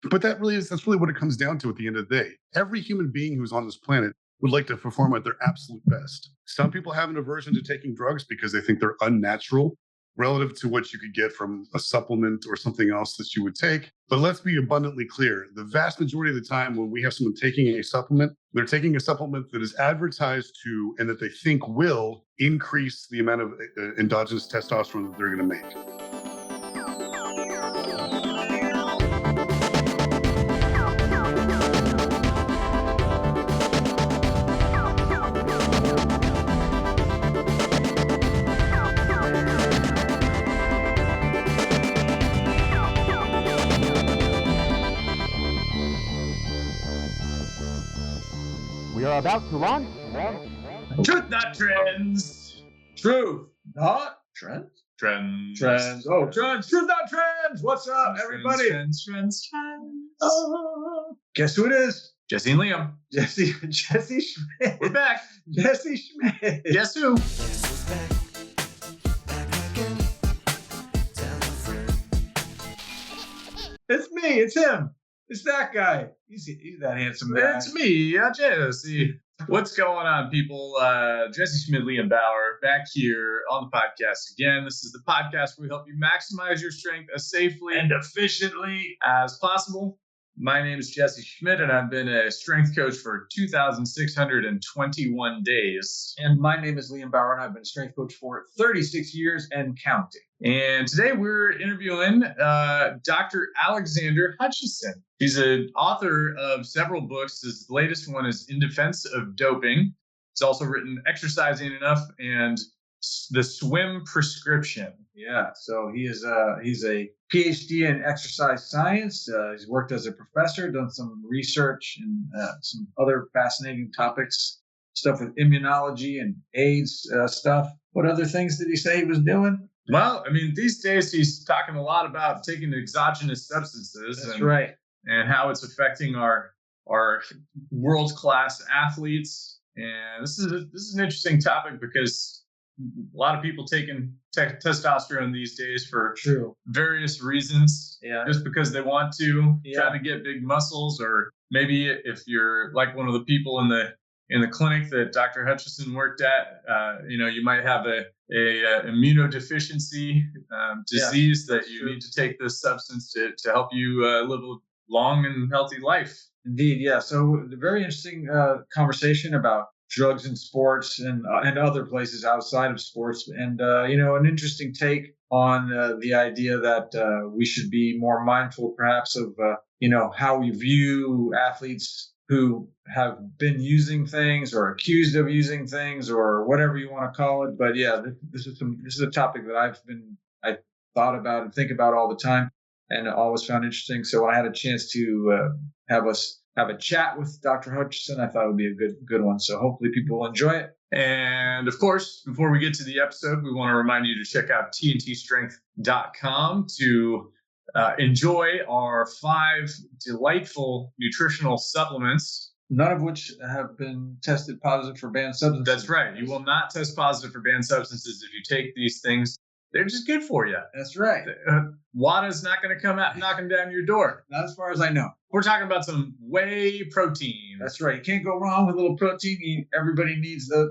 But that's really what it comes down to at the end of the day. Every human being who's on this planet would like to perform at their absolute best. Some people have an aversion to taking drugs because they think they're unnatural relative to what you could get from a supplement or something else that you would take. But let's be abundantly clear. The vast majority of the time when we have someone taking a supplement, they're taking a supplement that is advertised to and that they think will increase the amount of endogenous testosterone that they're going to make. We are about to launch. Truth, not trends. Truth, not trends. Trends. Oh, trends. Truth, not trends. What's up, everybody? Trends. Oh, guess who it is? Jesse and Liam. Jesse Schmidt. We're back. Jesse Schmidt. Guess who? It's me. It's him. It's that guy. He's that handsome guy. It's me, Jesse. What's going on, people? Jesse Schmidt, Liam Bauer, back here on the podcast again. This is the podcast where we help you maximize your strength as safely And efficiently as possible. My name is Jesse Schmidt, and I've been a strength coach for 2,621 days. And my name is Liam Bauer, and I've been a strength coach for 36 years and counting. And today we're interviewing Dr. Alexander Hutchison. He's an author of several books. His latest one is In Defense of Doping. He's also written Exercising Enough and The Swim Prescription. Yeah, so he's a PhD in exercise science. He's worked as a professor, done some research and some other fascinating topics, stuff with immunology and AIDS stuff. What other things did he say he was doing? Well, I mean, these days he's talking a lot about taking exogenous substances. That's right. And how it's affecting our world-class athletes. And this is an interesting topic because a lot of people taking testosterone these days for various reasons. Yeah. Just because they want to, try to get big muscles, or maybe if you're like one of the people in the clinic that Dr. Hutchison worked at, you might have a immunodeficiency disease that you need to take this substance to help you live a long and healthy life. Indeed, yeah. So a very interesting conversation about drugs in sports and other places outside of sports, and an interesting take on the idea that we should be more mindful, perhaps, of how we view athletes who have been using things or accused of using things or whatever you want to call it. But yeah, this is a topic that I thought about and think about all the time, and always found interesting. So when I had a chance to have a chat with Dr. Hutchison, I thought it would be a good one. So hopefully people will enjoy it. And of course, before we get to the episode, we want to remind you to check out tntstrength.com to enjoy our 5 delightful nutritional supplements. None of which have been tested positive for banned substances. That's right. You will not test positive for banned substances if you take these things. They're just good for you. That's right. WADA's not going to come out knocking down your door. Not as far as I know. We're talking about some whey protein. That's right. You can't go wrong with a little protein. Everybody needs to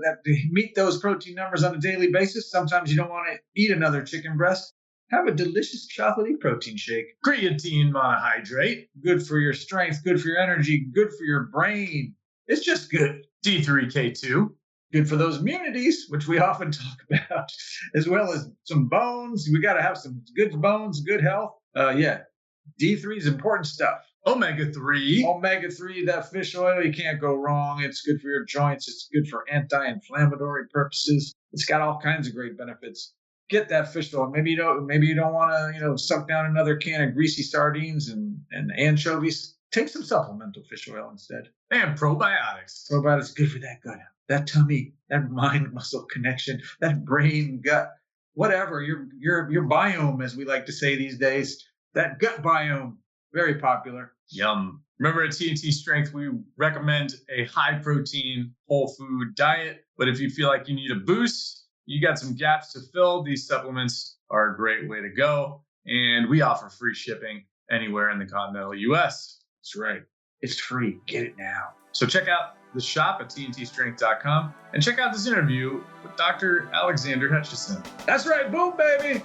meet those protein numbers on a daily basis. Sometimes you don't want to eat another chicken breast. Have a delicious chocolatey protein shake. Creatine monohydrate. Good for your strength, good for your energy, good for your brain. It's just good. D3K2. Good for those immunities, which we often talk about, as well as some bones. We got to have some good bones, good health. D3 is important stuff. Omega-3. Omega-3, that fish oil, you can't go wrong. It's good for your joints. It's good for anti-inflammatory purposes. It's got all kinds of great benefits. Get that fish oil. Maybe you don't want to, suck down another can of greasy sardines and anchovies. Take some supplemental fish oil instead. And probiotics. Probiotics good for that gut, that tummy, that mind-muscle connection, that brain, gut, whatever, your biome, as we like to say these days, that gut biome, very popular. Yum. Remember, at TNT Strength, we recommend a high-protein, whole food diet. But if you feel like you need a boost, you got some gaps to fill, these supplements are a great way to go. And we offer free shipping anywhere in the continental US. That's right. It's free. Get it now. So check out the shop at tntstrength.com and check out this interview with Dr. Alexander Hutchison. That's right. Boom, baby.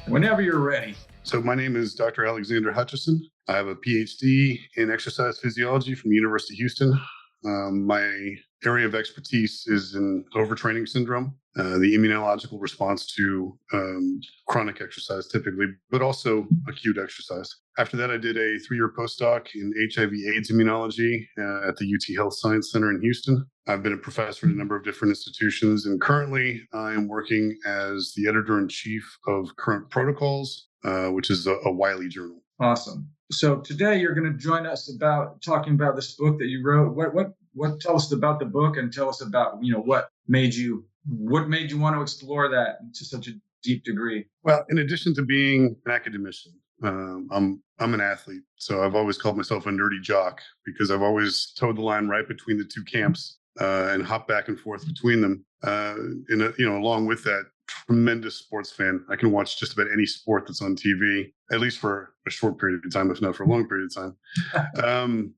Whenever you're ready. So my name is Dr. Alexander Hutchison. I have a PhD in exercise physiology from the University of Houston. My area of expertise is in overtraining syndrome, the immunological response to chronic exercise typically, but also acute exercise. After that, I did a 3-year postdoc in HIV/AIDS immunology at the UT Health Science Center in Houston. I've been a professor at a number of different institutions, and currently I am working as the editor-in-chief of Current Protocols, which is a Wiley journal. Awesome. So today you're going to join us about talking about this book that you wrote. What tell us about the book, and tell us about what made you want to explore that to such a deep degree. Well, in addition to being an academician, I'm an athlete, so I've always called myself a nerdy jock because I've always towed the line right between the two camps and hopped back and forth between them. Along with that, tremendous sports fan. I can watch just about any sport that's on TV, at least for a short period of time, if not for a long period of time.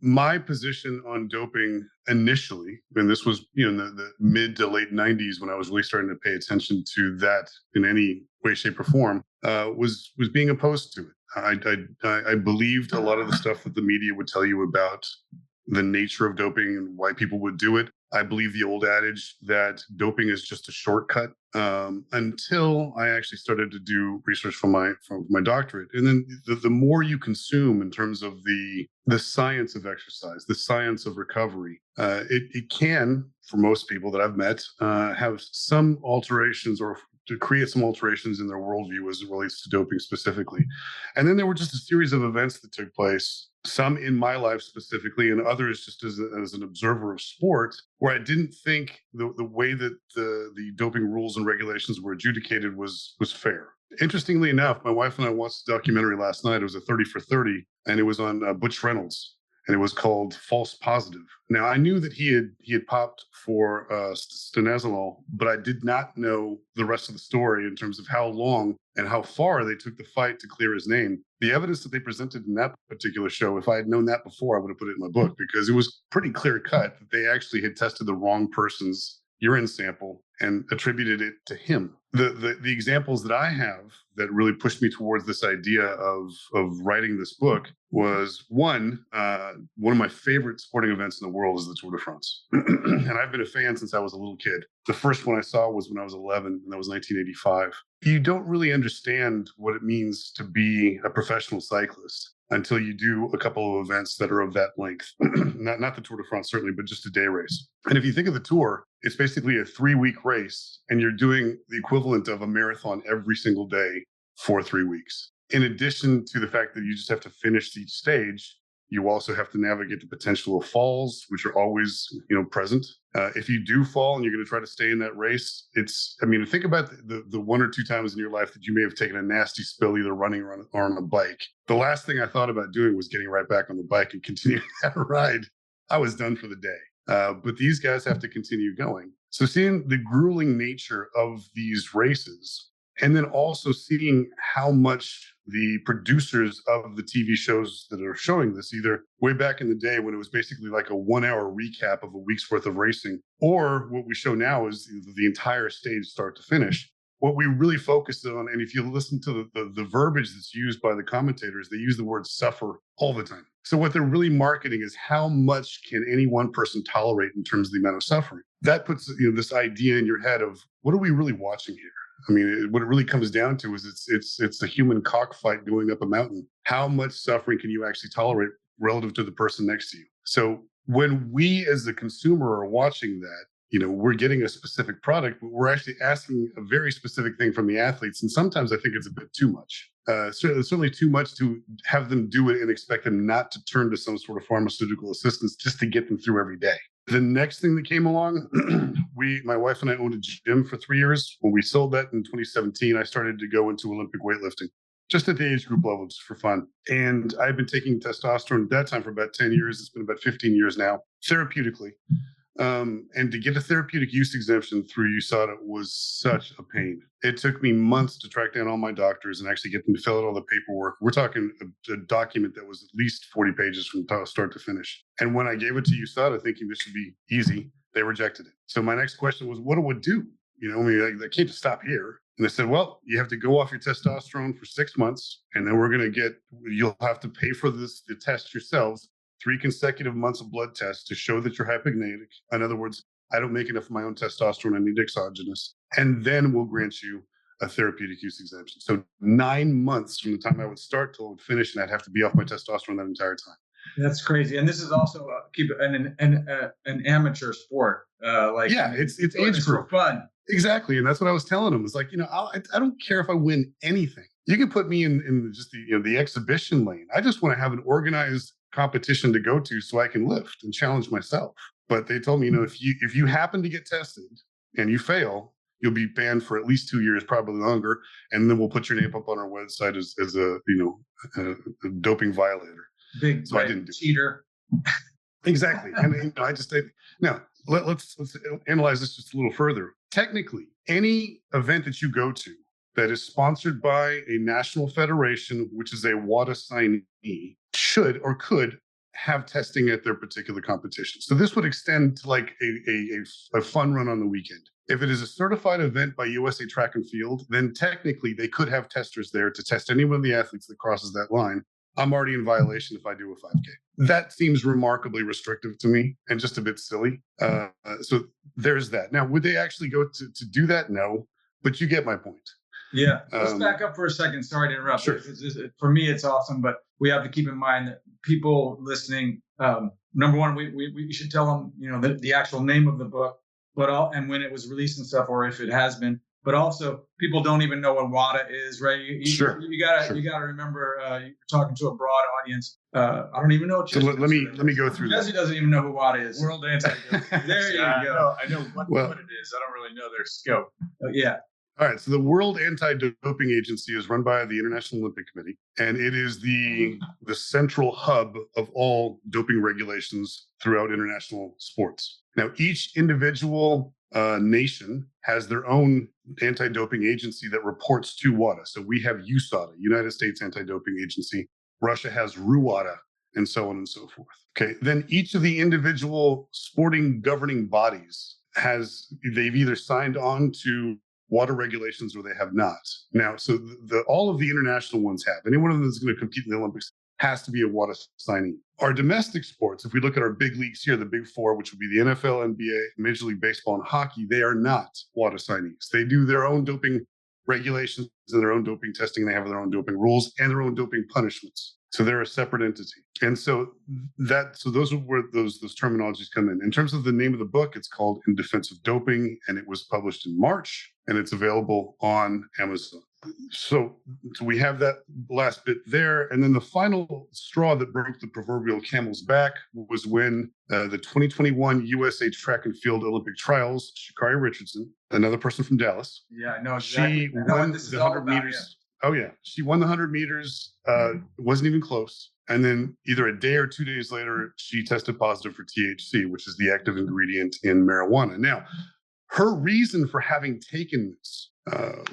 My position on doping initially, and this was in the mid to late 90s when I was really starting to pay attention to that in any way, shape, or form, was being opposed to it. I believed a lot of the stuff that the media would tell you about the nature of doping and why people would do it. I believe the old adage that doping is just a shortcut, until I actually started to do research for my doctorate. And then the more you consume in terms of the science of exercise, the science of recovery, it can, for most people that I've met, have some alterations or to create some alterations in their worldview as it relates to doping specifically. And then there were just a series of events that took place, some in my life specifically, and others just as an observer of sport, where I didn't think the way that the doping rules and regulations were adjudicated was fair. Interestingly enough, my wife and I watched a documentary last night. It was a 30 for 30, and it was on Butch Reynolds, and it was called False Positive. Now, I knew that he had popped for stanozolol, but I did not know the rest of the story in terms of how long and how far they took the fight to clear his name. The evidence that they presented in that particular show, if I had known that before, I would have put it in my book, because it was pretty clear cut that they actually had tested the wrong person's urine sample and attributed it to him. The examples that I have that really pushed me towards this idea of writing this book was one of my favorite sporting events in the world is the Tour de France. And I've been a fan since I was a little kid. The first one I saw was when I was 11, and that was 1985. You don't really understand what it means to be a professional cyclist until you do a couple of events that are of that length. not the Tour de France, certainly, but just a day race. And if you think of the Tour, it's basically a 3-week race, and you're doing the equivalent of a marathon every single day for 3 weeks. In addition to the fact that you just have to finish each stage, you also have to navigate the potential of falls, which are always, present. If you do fall and you're going to try to stay in that race, think about the 1 or 2 times in your life that you may have taken a nasty spill, either running or on a bike. The last thing I thought about doing was getting right back on the bike and continuing that ride. I was done for the day. But these guys have to continue going. So seeing the grueling nature of these races, and then also seeing how much the producers of the TV shows that are showing this, either way back in the day when it was basically like a 1-hour recap of a week's worth of racing, or what we show now is the entire stage start to finish. What we really focus on, and if you listen to the verbiage that's used by the commentators, they use the word suffer all the time. So what they're really marketing is how much can any one person tolerate in terms of the amount of suffering. That puts this idea in your head of, what are we really watching here? What it really comes down to is it's a human cockfight going up a mountain. How much suffering can you actually tolerate relative to the person next to you? So when we as the consumer are watching that, we're getting a specific product, but we're actually asking a very specific thing from the athletes. And sometimes I think it's a bit too much. Certainly too much to have them do it and expect them not to turn to some sort of pharmaceutical assistance just to get them through every day. The next thing that came along, my wife and I owned a gym for 3 years. When we sold that in 2017, I started to go into Olympic weightlifting, just at the age group level, just for fun. And I've been taking testosterone at that time for about 10 years. It's been about 15 years now, therapeutically. And to get a therapeutic use exemption through USADA was such a pain. It took me months to track down all my doctors and actually get them to fill out all the paperwork. We're talking a document that was at least 40 pages from start to finish. And when I gave it to USADA thinking this should be easy, they rejected it. So my next question was, what do I do? I mean, I can't just stop here. And they said, well, you have to go off your testosterone for 6 months, and then you'll have to pay for the test yourselves, 3 consecutive months of blood tests to show that you're hypogenic. In other words, I don't make enough of my own testosterone, I need exogenous. And then we'll grant you a therapeutic use exemption. So 9 months from the time I would start till I would finish, and I'd have to be off my testosterone that entire time. That's crazy. And this is also keep an amateur sport. It's age group. For fun. Exactly. And that's what I was telling them. It's like, I don't care if I win anything. You can put me in just the exhibition lane. I just want to have an organized competition to go to so I can lift and challenge myself. But they told me, if you happen to get tested and you fail, you'll be banned for at least 2 years, probably longer. And then we'll put your name up on our website as a doping violator. Big so I didn't do cheater. Exactly. And I just say, now let's analyze this just a little further. Technically, any event that you go to that is sponsored by a national federation, which is a WADA signee, should or could have testing at their particular competition. So this would extend to like a fun run on the weekend. If it is a certified event by USA Track and Field, then technically they could have testers there to test any one of the athletes that crosses that line. I'm already in violation if I do a 5K. That seems remarkably restrictive to me and just a bit silly. So there's that. Now, would they actually go to do that? No, but you get my point. Yeah. Let's back up for a second. Sorry to interrupt. Sure. For me, it's awesome, but we have to keep in mind that people listening, number one, we should tell them, the actual name of the book, and when it was released and stuff, or if it has been. But also, people don't even know what WADA is, right? Sure. You gotta remember, you're talking to a broad audience. I don't even know what. So let me go through. Jesse doesn't even know who WADA is. World Anti-Doping. There you go. I know what it is. I don't really know their scope. Yeah. All right. So the World Anti-Doping Agency is run by the International Olympic Committee, and it is the central hub of all doping regulations throughout international sports. Now, each individual nation has their own anti-doping agency that reports to WADA. So we have USADA, United States Anti-Doping Agency. Russia has RUWADA, and so on and so forth. Okay. Then each of the individual sporting governing bodies they've either signed on to WADA regulations or they have not. Now, so all of the international ones have. Any one of them that's going to compete in the Olympics has to be a WADA signee. Our domestic sports, if we look at our big leagues here, the big four, which would be the NFL, NBA, Major League Baseball, and hockey, they are not WADA signees. They do their own doping regulations and their own doping testing. They have their own doping rules and their own doping punishments. So they're a separate entity. And so those are where those terminologies come in. In terms of the name of the book, it's called In Defense of Doping, and it was published in March, and it's available on Amazon. So we have that last bit there. And then the final straw that broke the proverbial camel's back was when the 2021 USA Track and Field Olympic Trials, Sha'Carri Richardson, another person from Dallas. Yeah, I know exactly. She won the 100 meters. Yeah. Oh, yeah. She won the 100 meters. It wasn't even close. And then either a day or 2 days later, she tested positive for THC, which is the active ingredient in marijuana. Now, her reason for having taken this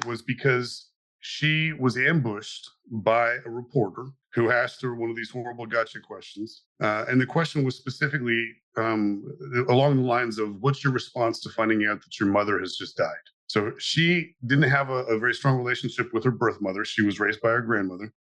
was because she was ambushed by a reporter who asked her one of these horrible gotcha questions. And the question was specifically along the lines of, what's your response to finding out that your mother has just died? So she didn't have a very strong relationship with her birth mother. She was raised by her grandmother.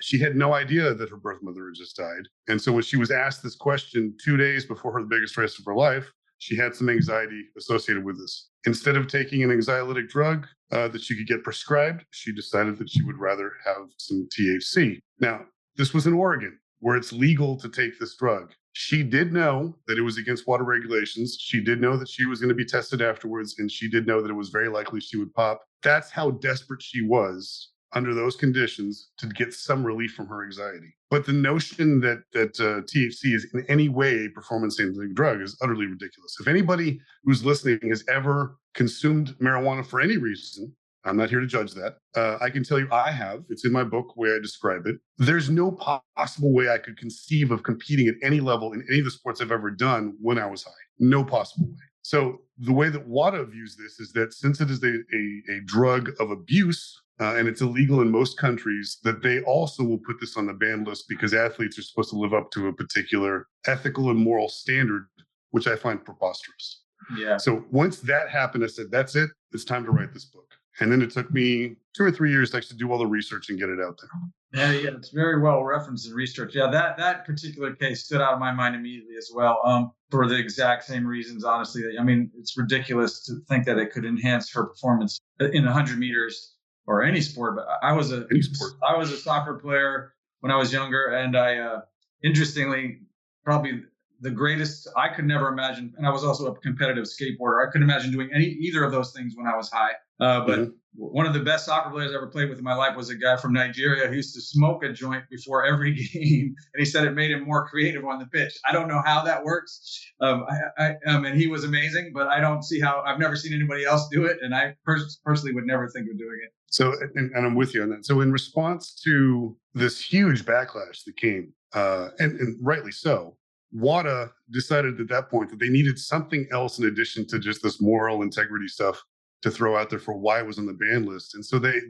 She had no idea that her birth mother had just died. And so when she was asked this question 2 days before the biggest race of her life, she had some anxiety associated with this. Instead of taking an anxiolytic drug that she could get prescribed, she decided that she would rather have some THC. Now, this was in Oregon, where it's legal to take this drug. She did know that it was against WADA regulations. She did know that she was going to be tested afterwards, and she did know that it was very likely she would pop. That's how desperate she was under those conditions to get some relief from her anxiety. But the notion that THC is in any way a performance-enhancing drug is utterly ridiculous. If anybody who's listening has ever consumed marijuana for any reason, I'm not here to judge that. I can tell you I have. It's in my book where I describe it. There's no possible way I could conceive of competing at any level in any of the sports I've ever done when I was high. No possible way. So the way that WADA views this is that since it is a drug of abuse, and it's illegal in most countries, that they also will put this on the ban list because athletes are supposed to live up to a particular ethical and moral standard, which I find preposterous. Yeah. So once that happened, I said, that's it. It's time to write this book. And then it took me 2 or 3 years to actually do all the research and get it out there. Yeah, it's very well referenced in research. Yeah, that particular case stood out in my mind immediately as well, for the exact same reasons, honestly. I mean, it's ridiculous to think that it could enhance her performance in 100 meters or any sport. But I was a soccer player when I was younger, and I, interestingly, probably the greatest I could never imagine. And I was also a competitive skateboarder. I couldn't imagine doing either of those things when I was high. But one of the best soccer players I ever played with in my life was a guy from Nigeria who used to smoke a joint before every game. And he said it made him more creative on the pitch. I don't know how that works. And he was amazing, but I don't see how. I've never seen anybody else do it. And I personally would never think of doing it. So, and I'm with you on that. So in response to this huge backlash that came, and rightly so, WADA decided at that point that they needed something else in addition to just this moral integrity stuff to throw out there for why it was on the ban list. And so they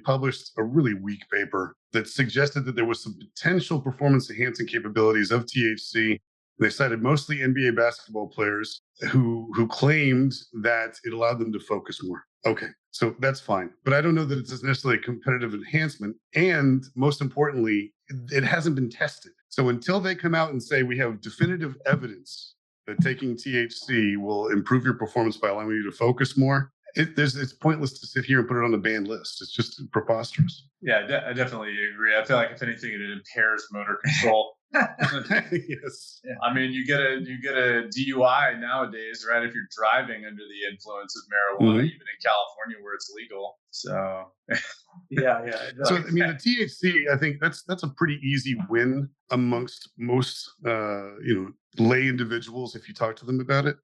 published a really weak paper that suggested that there was some potential performance enhancing capabilities of THC. They cited mostly NBA basketball players who claimed that it allowed them to focus more. Okay, so that's fine. But I don't know that it's necessarily a competitive enhancement. And most importantly, it hasn't been tested. So until they come out and say we have definitive evidence that taking THC will improve your performance by allowing you to focus more, it's pointless to sit here and put it on the banned list. It's just preposterous. Yeah, I definitely agree. I feel like if anything, it impairs motor control. Yes. Yeah. I mean, you get a DUI nowadays, right? If you're driving under the influence of marijuana, even in California where it's legal. So yeah. So I mean, the THC, I think that's a pretty easy win amongst most lay individuals if you talk to them about it.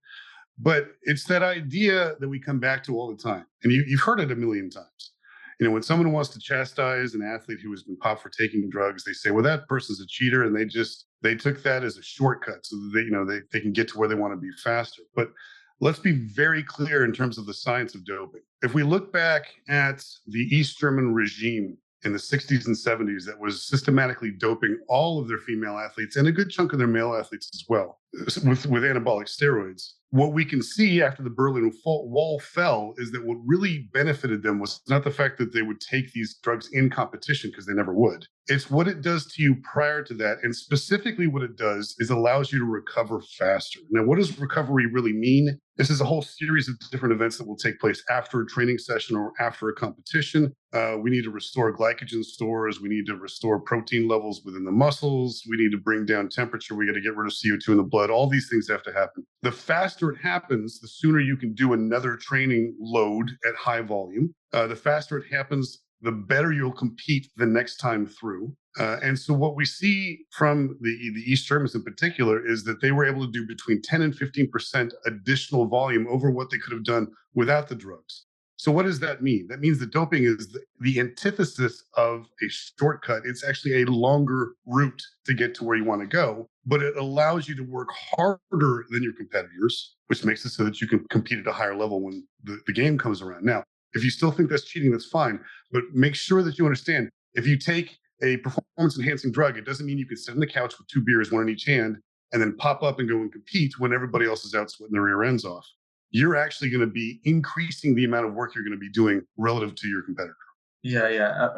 But it's that idea that we come back to all the time, and you've heard it a million times. You know, when someone wants to chastise an athlete who has been popped for taking drugs, they say, well, that person's a cheater, and they took that as a shortcut so that they can get to where they want to be faster. But let's be very clear in terms of the science of doping. If we look back at the East German regime in the 60s and 70s that was systematically doping all of their female athletes and a good chunk of their male athletes as well with anabolic steroids, what we can see after the Berlin Wall fell is that what really benefited them was not the fact that they would take these drugs in competition, because they never would. It's what it does to you prior to that. And specifically what it does is allows you to recover faster. Now, what does recovery really mean? This is a whole series of different events that will take place after a training session or after a competition. We need to restore glycogen stores. We need to restore protein levels within the muscles. We need to bring down temperature. We got to get rid of CO2 in the blood. All these things have to happen. The faster it happens, the sooner you can do another training load at high volume. The faster it happens, the better you'll compete the next time through. And so what we see from the East Germans in particular is that they were able to do between 10 and 15% additional volume over what they could have done without the drugs. So what does that mean? That means that doping is the antithesis of a shortcut. It's actually a longer route to get to where you want to go, but it allows you to work harder than your competitors, which makes it so that you can compete at a higher level when the game comes around. Now, if you still think that's cheating, that's fine, but make sure that you understand, if you take a performance enhancing drug, it doesn't mean you can sit on the couch with 2 beers, one in each hand, and then pop up and go and compete when everybody else is out sweating their rear ends off. You're actually going to be increasing the amount of work you're going to be doing relative to your competitor. Yeah.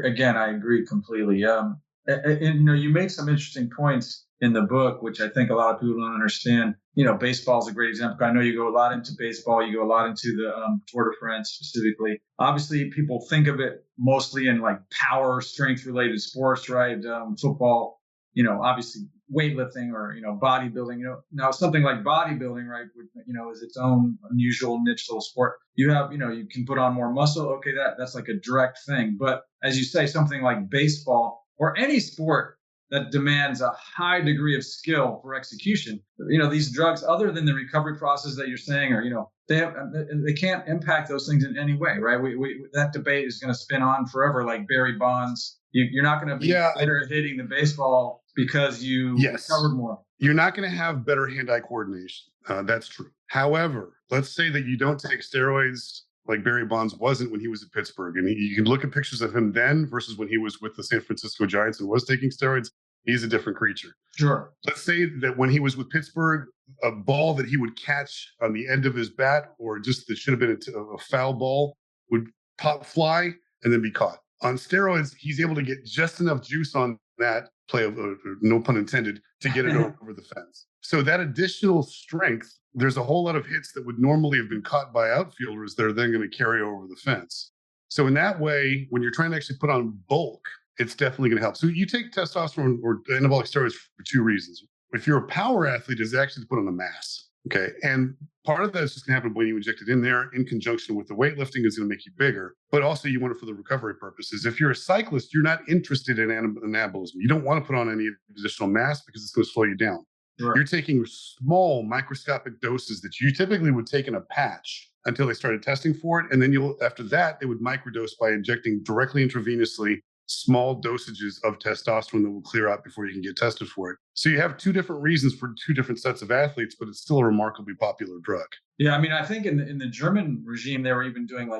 Again, I agree completely. And you make some interesting points in the book, which I think a lot of people don't understand. Baseball is a great example. I know you go a lot into baseball. You go a lot into the Tour de France specifically. Obviously, people think of it mostly in like power, strength related sports, right? Football, obviously weightlifting or, bodybuilding, now something like bodybuilding, right, is its own unusual niche little sport. You have, you can put on more muscle. Okay. That's like a direct thing. But as you say, something like baseball or any sport that demands a high degree of skill for execution, these drugs, other than the recovery process that you're saying, or, they can't impact those things in any way, right? That debate is going to spin on forever, like Barry Bonds. You're not going to be better at hitting the baseball because you recovered more. You're not going to have better hand-eye coordination. That's true. However, let's say that you don't take steroids like Barry Bonds wasn't when he was at Pittsburgh. And you can look at pictures of him then versus when he was with the San Francisco Giants and was taking steroids. He's a different creature. Sure. Let's say that when he was with Pittsburgh, a ball that he would catch on the end of his bat, or just that should have been a foul ball, would pop fly and then be caught. On steroids, he's able to get just enough juice on that play, no pun intended, to get it over the fence. So that additional strength, there's a whole lot of hits that would normally have been caught by outfielders that are then going to carry over the fence. So in that way, when you're trying to actually put on bulk, it's definitely going to help. So you take testosterone or anabolic steroids for two reasons. If you're a power athlete, is actually to put on a mass. Okay. And part of that is just going to happen when you inject it in there in conjunction with the weightlifting is going to make you bigger, but also you want it for the recovery purposes. If you're a cyclist, you're not interested in anabolism. You don't want to put on any additional mass because it's going to slow you down. Right. You're taking small microscopic doses that you typically would take in a patch until they started testing for it. And then after that, they would microdose by injecting directly intravenously small dosages of testosterone that will clear out before you can get tested for it. So you have two different reasons for two different sets of athletes, but it's still a remarkably popular drug. Yeah, I mean, I think in the German regime, they were even doing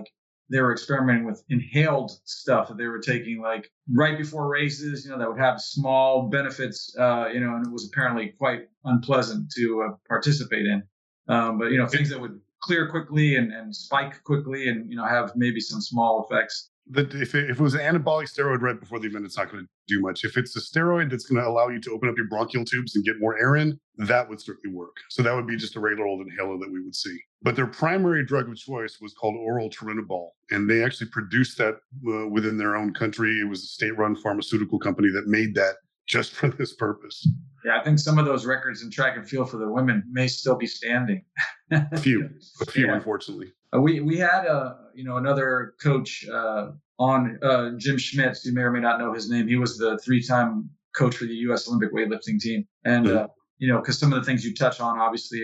they were experimenting with inhaled stuff that they were taking right before races, that would have small benefits, and it was apparently quite unpleasant to participate in. But things that would clear quickly and spike quickly and, have maybe some small effects. If it was an anabolic steroid right before the event, it's not going to do much. If it's a steroid that's going to allow you to open up your bronchial tubes and get more air in, that would certainly work. So that would be just a regular old inhaler that we would see. But their primary drug of choice was called oral turinabol, and they actually produced that within their own country. It was a state-run pharmaceutical company that made that just for this purpose. Yeah, I think some of those records in track and field for the women may still be standing. A few, unfortunately. We had another coach on, Jim Schmidt. You may or may not know his name. He was the 3-time coach for the U.S. Olympic weightlifting team, and because some of the things you touch on, obviously,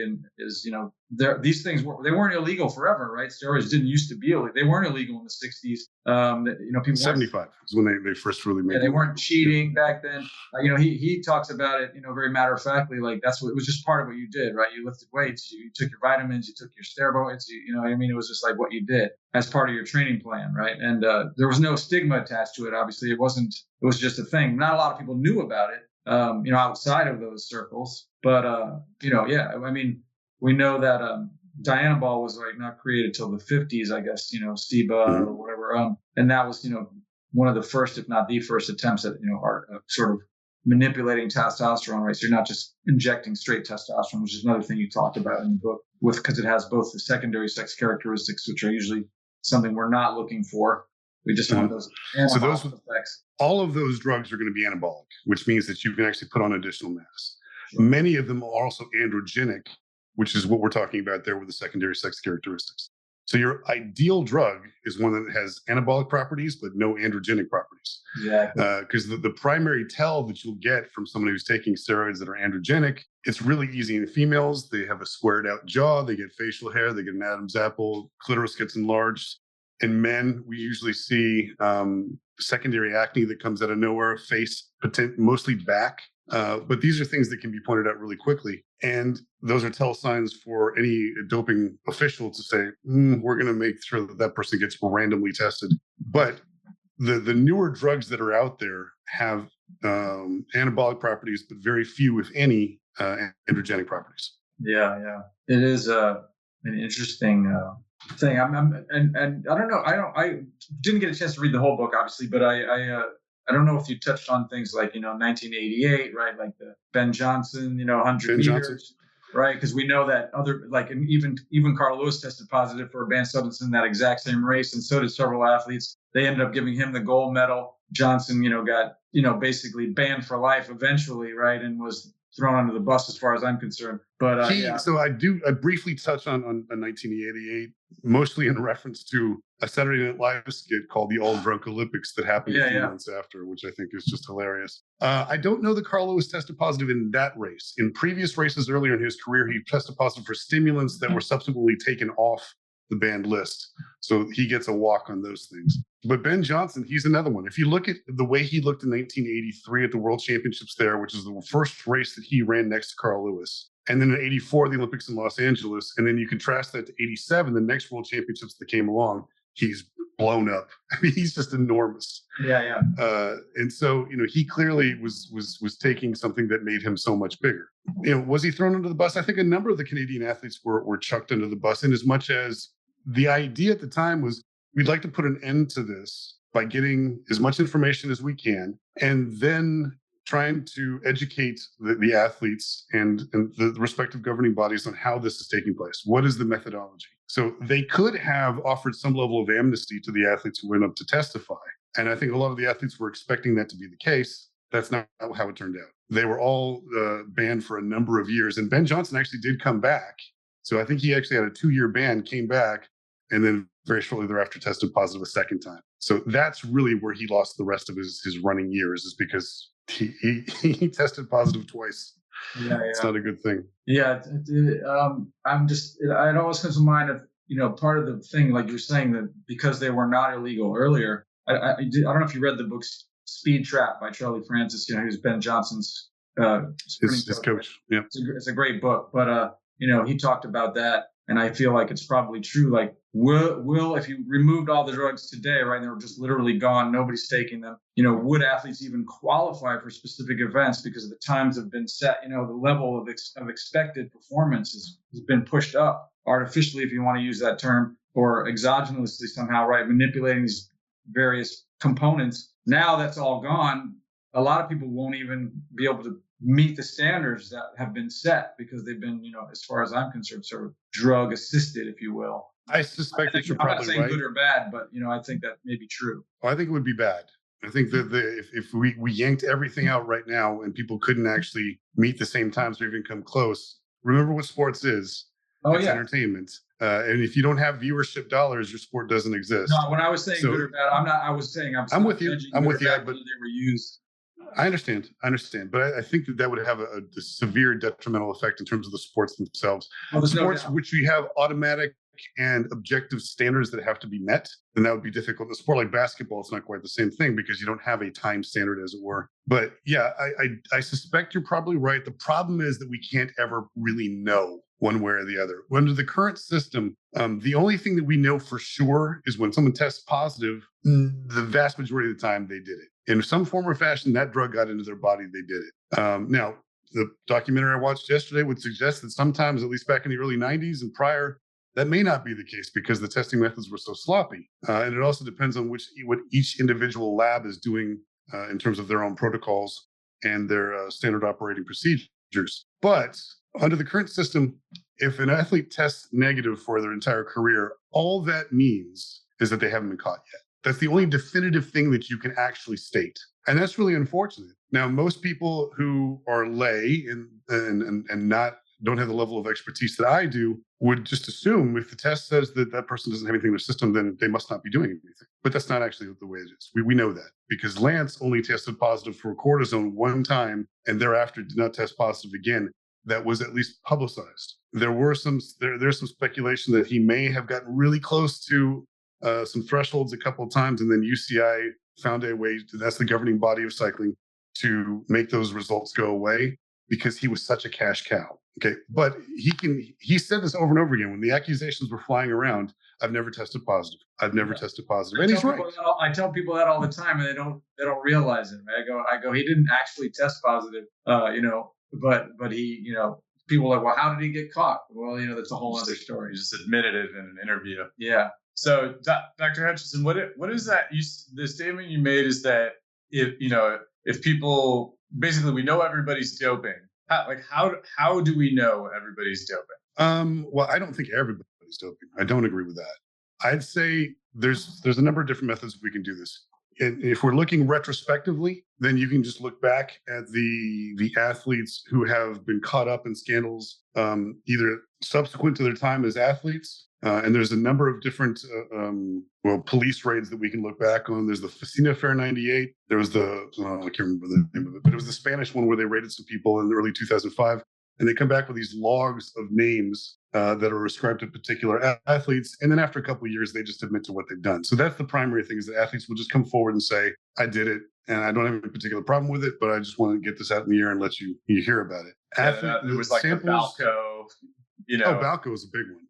these things they weren't illegal forever, right? Steroids didn't used to be illegal; they weren't illegal in the 60s. People 75 is when they first really made. Yeah, they weren't cheating back then. He talks about it, very matter of factly, like it was just part of what you did, right? You lifted weights, you took your vitamins, you took your steroids, it was just like what you did as part of your training plan, right? And there was no stigma attached to it. Obviously, it wasn't. It was just a thing. Not a lot of people knew about it. Outside of those circles. But, we know that Dianabol was not created till the 50s, I guess, SIBA or whatever. And that was, one of the first, if not the first attempts at, sort of manipulating testosterone, right? So you're not just injecting straight testosterone, which is another thing you talked about in the book, because it has both the secondary sex characteristics, which are usually something we're not looking for. We just want those effects. All of those drugs are going to be anabolic, which means that you can actually put on additional mass. Sure. Many of them are also androgenic, which is what we're talking about there with the secondary sex characteristics. So your ideal drug is one that has anabolic properties, but no androgenic properties. Yeah. Because the primary tell that you'll get from someone who's taking steroids that are androgenic, it's really easy in females. They have a squared out jaw, they get facial hair, they get an Adam's apple, clitoris gets enlarged. In men, we usually see secondary acne that comes out of nowhere, face, mostly back. But these are things that can be pointed out really quickly. And those are tell signs for any doping official to say, we're going to make sure that person gets randomly tested. But the newer drugs that are out there have anabolic properties, but very few, if any, androgenic properties. Yeah. It is an interesting thing. And I don't know. I didn't get a chance to read the whole book, obviously, but I don't know if you touched on things like 1988, right? Like the Ben Johnson, 100 meters, right? Because we know that even Carl Lewis tested positive for a banned substance in that exact same race, and so did several athletes. They ended up giving him the gold medal. Johnson, got basically banned for life eventually, right? And was thrown under the bus as far as I'm concerned. But yeah. So I briefly touch on 1988, mostly in reference to a Saturday Night Live skit called the All Drunk Olympics that happened a few months after, which I think is just hilarious. I don't know that Carl Lewis tested positive in that race. In previous races earlier in his career, he tested positive for stimulants that were subsequently taken off the banned list. So he gets a walk on those things. But Ben Johnson, he's another one. If you look at the way he looked in 1983 at the World Championships there, which is the first race that he ran next to Carl Lewis, and then in 84, the Olympics in Los Angeles, and then you contrast that to 87, the next World Championships that came along, he's blown up. I mean, he's just enormous. Yeah. And so, he clearly was taking something that made him so much bigger. Was he thrown under the bus? I think a number of the Canadian athletes were chucked under the bus, in as much as the idea at the time was, we'd like to put an end to this by getting as much information as we can, and then trying to educate the athletes and the respective governing bodies on how this is taking place. What is the methodology? So they could have offered some level of amnesty to the athletes who went up to testify. And I think a lot of the athletes were expecting that to be the case. That's not how it turned out. They were all banned for a number of years. And Ben Johnson actually did come back. So I think he actually had a 2-year ban, came back, and then very shortly thereafter tested positive a second time. So that's really where he lost the rest of his running years, is because he tested positive twice. Yeah. It's not a good thing. Yeah. It always comes to mind of, part of the thing, like you're saying, that because they were not illegal earlier, I don't know if you read the book Speed Trap by Charlie Francis, who's Ben Johnson's his coach. Yeah. It's a great book, but he talked about that. And I feel like it's probably true. Like, will if you removed all the drugs today, right, and they were just literally gone, nobody's taking them, would athletes even qualify for specific events because the times have been set? The level of expected performance has been pushed up artificially, if you want to use that term, or exogenously somehow, right, manipulating these various components. Now that's all gone. A lot of people won't even be able to meet the standards that have been set because they've been, as far as I'm concerned, sort of drug assisted, if you will. I suspect that you're probably right. I'm not saying good or bad, but I think that may be true. I think it would be bad. I think that if we yanked everything out right now and people couldn't actually meet the same times or even come close, remember what sports is. It's entertainment. And if you don't have viewership dollars, your sport doesn't exist. No, when I was saying good or bad, I was saying I'm with you. I'm with you, but they were used. I understand, but I think that would have a severe detrimental effect in terms of the sports themselves. Sports which we have automatic and objective standards that have to be met, then that would be difficult. In a sport like basketball, it's not quite the same thing because you don't have a time standard, as it were. But yeah, I suspect you're probably right. The problem is that we can't ever really know one way or the other. Under the current system, the only thing that we know for sure is when someone tests positive, the vast majority of the time they did it. In some form or fashion, that drug got into their body, they did it. Now, the documentary I watched yesterday would suggest that sometimes, at least back in the early 90s and prior, that may not be the case because the testing methods were so sloppy. And it also depends on what each individual lab is doing in terms of their own protocols and their standard operating procedures. But under the current system, if an athlete tests negative for their entire career, all that means is that they haven't been caught yet. That's the only definitive thing that you can actually state. And that's really unfortunate. Now, most people who are lay and don't have the level of expertise that I do would just assume if the test says that that person doesn't have anything in their system, then they must not be doing anything. But that's not actually the way it is. We know that because Lance only tested positive for cortisone one time and thereafter did not test positive again. That was at least publicized. There's some speculation that he may have gotten really close to some thresholds a couple of times, and then UCI found a way, that's the governing body of cycling, to make those results go away because he was such a cash cow. Okay, but he said this over and over again when the accusations were flying around. I've never tested positive. I've never tested positive, and he's right. I tell people that all the time, and they don't realize it. Right? I go, he didn't actually test positive, but he, people are like, well, how did he get caught? Well, that's a whole other story. He just admitted it in an interview. Yeah. So, Dr. Hutchison, what is that? The statement you made is that if people, basically, we know everybody's doping. How do we know everybody's doping? Well, I don't think everybody's doping. I don't agree with that. I'd say there's a number of different methods we can do this. and if we're looking retrospectively, then you can just look back at the athletes who have been caught up in scandals, either subsequent to their time as athletes. And there's a number of different police raids that we can look back on. There's the Facina Affair '98. There was I can't remember the name of it, but it was the Spanish one where they raided some people in early 2005. And they come back with these logs of names that are ascribed to particular athletes. And then after a couple of years, they just admit to what they've done. So that's the primary thing, is that athletes will just come forward and say, I did it, and I don't have any particular problem with it, but I just want to get this out in the air and let you hear about it. There was like samples, the Balco, Balco was a big one.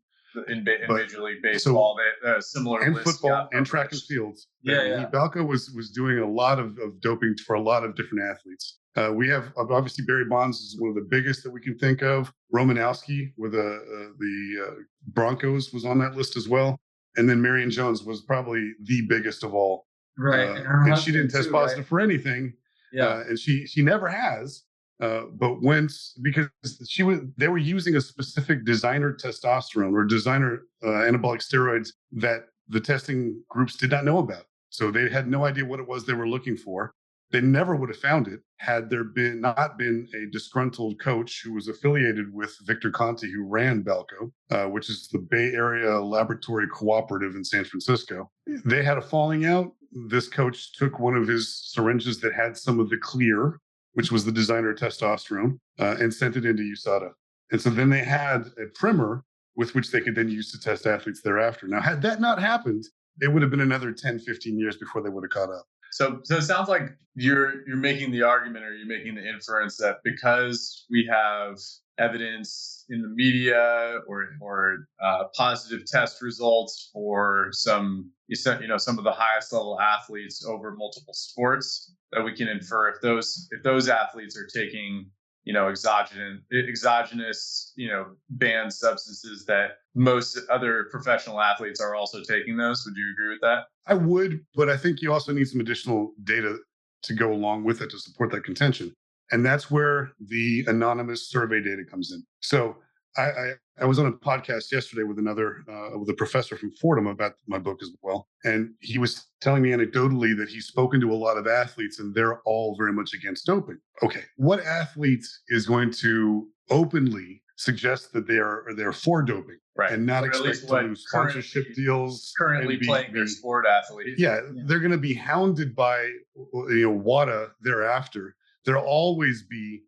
In Major League Baseball, they similar and list football and track and fields. Balco was doing a lot of doping for a lot of different athletes. We have obviously Barry Bonds is one of the biggest that we can think of. Romanowski with the Broncos was on that list as well, and then Marion Jones was probably the biggest of all. Right, and she didn't test positive for anything. Yeah, and she never has. But because they were using a specific designer testosterone or designer anabolic steroids that the testing groups did not know about. So they had no idea what it was they were looking for. They never would have found it had there not been a disgruntled coach who was affiliated with Victor Conti, who ran Balco, which is the Bay Area Laboratory Cooperative in San Francisco. They had a falling out. This coach took one of his syringes that had some of the clear, which was the designer testosterone, and sent it into USADA. And so then they had a primer with which they could then use to test athletes thereafter. Now, had that not happened, it would have been another 10, 15 years before they would have caught up. So it sounds like you're making the argument, or you're making the inference, that because we have evidence in the media or positive test results for some of the highest level athletes over multiple sports, that we can infer if those athletes are taking exogenous banned substances, that most other professional athletes are also taking those. Would you agree with that? I would, but I think you also need some additional data to go along with it to support that contention. And that's where the anonymous survey data comes in. So I was on a podcast yesterday with with a professor from Fordham about my book as well. And he was telling me anecdotally that he's spoken to a lot of athletes and they're all very much against doping. Okay, what athlete is going to openly suggest that they're for doping, right, and not expect to lose sponsorship deals? Currently playing their sport athlete. Yeah, they're going to be hounded by WADA thereafter. There'll always be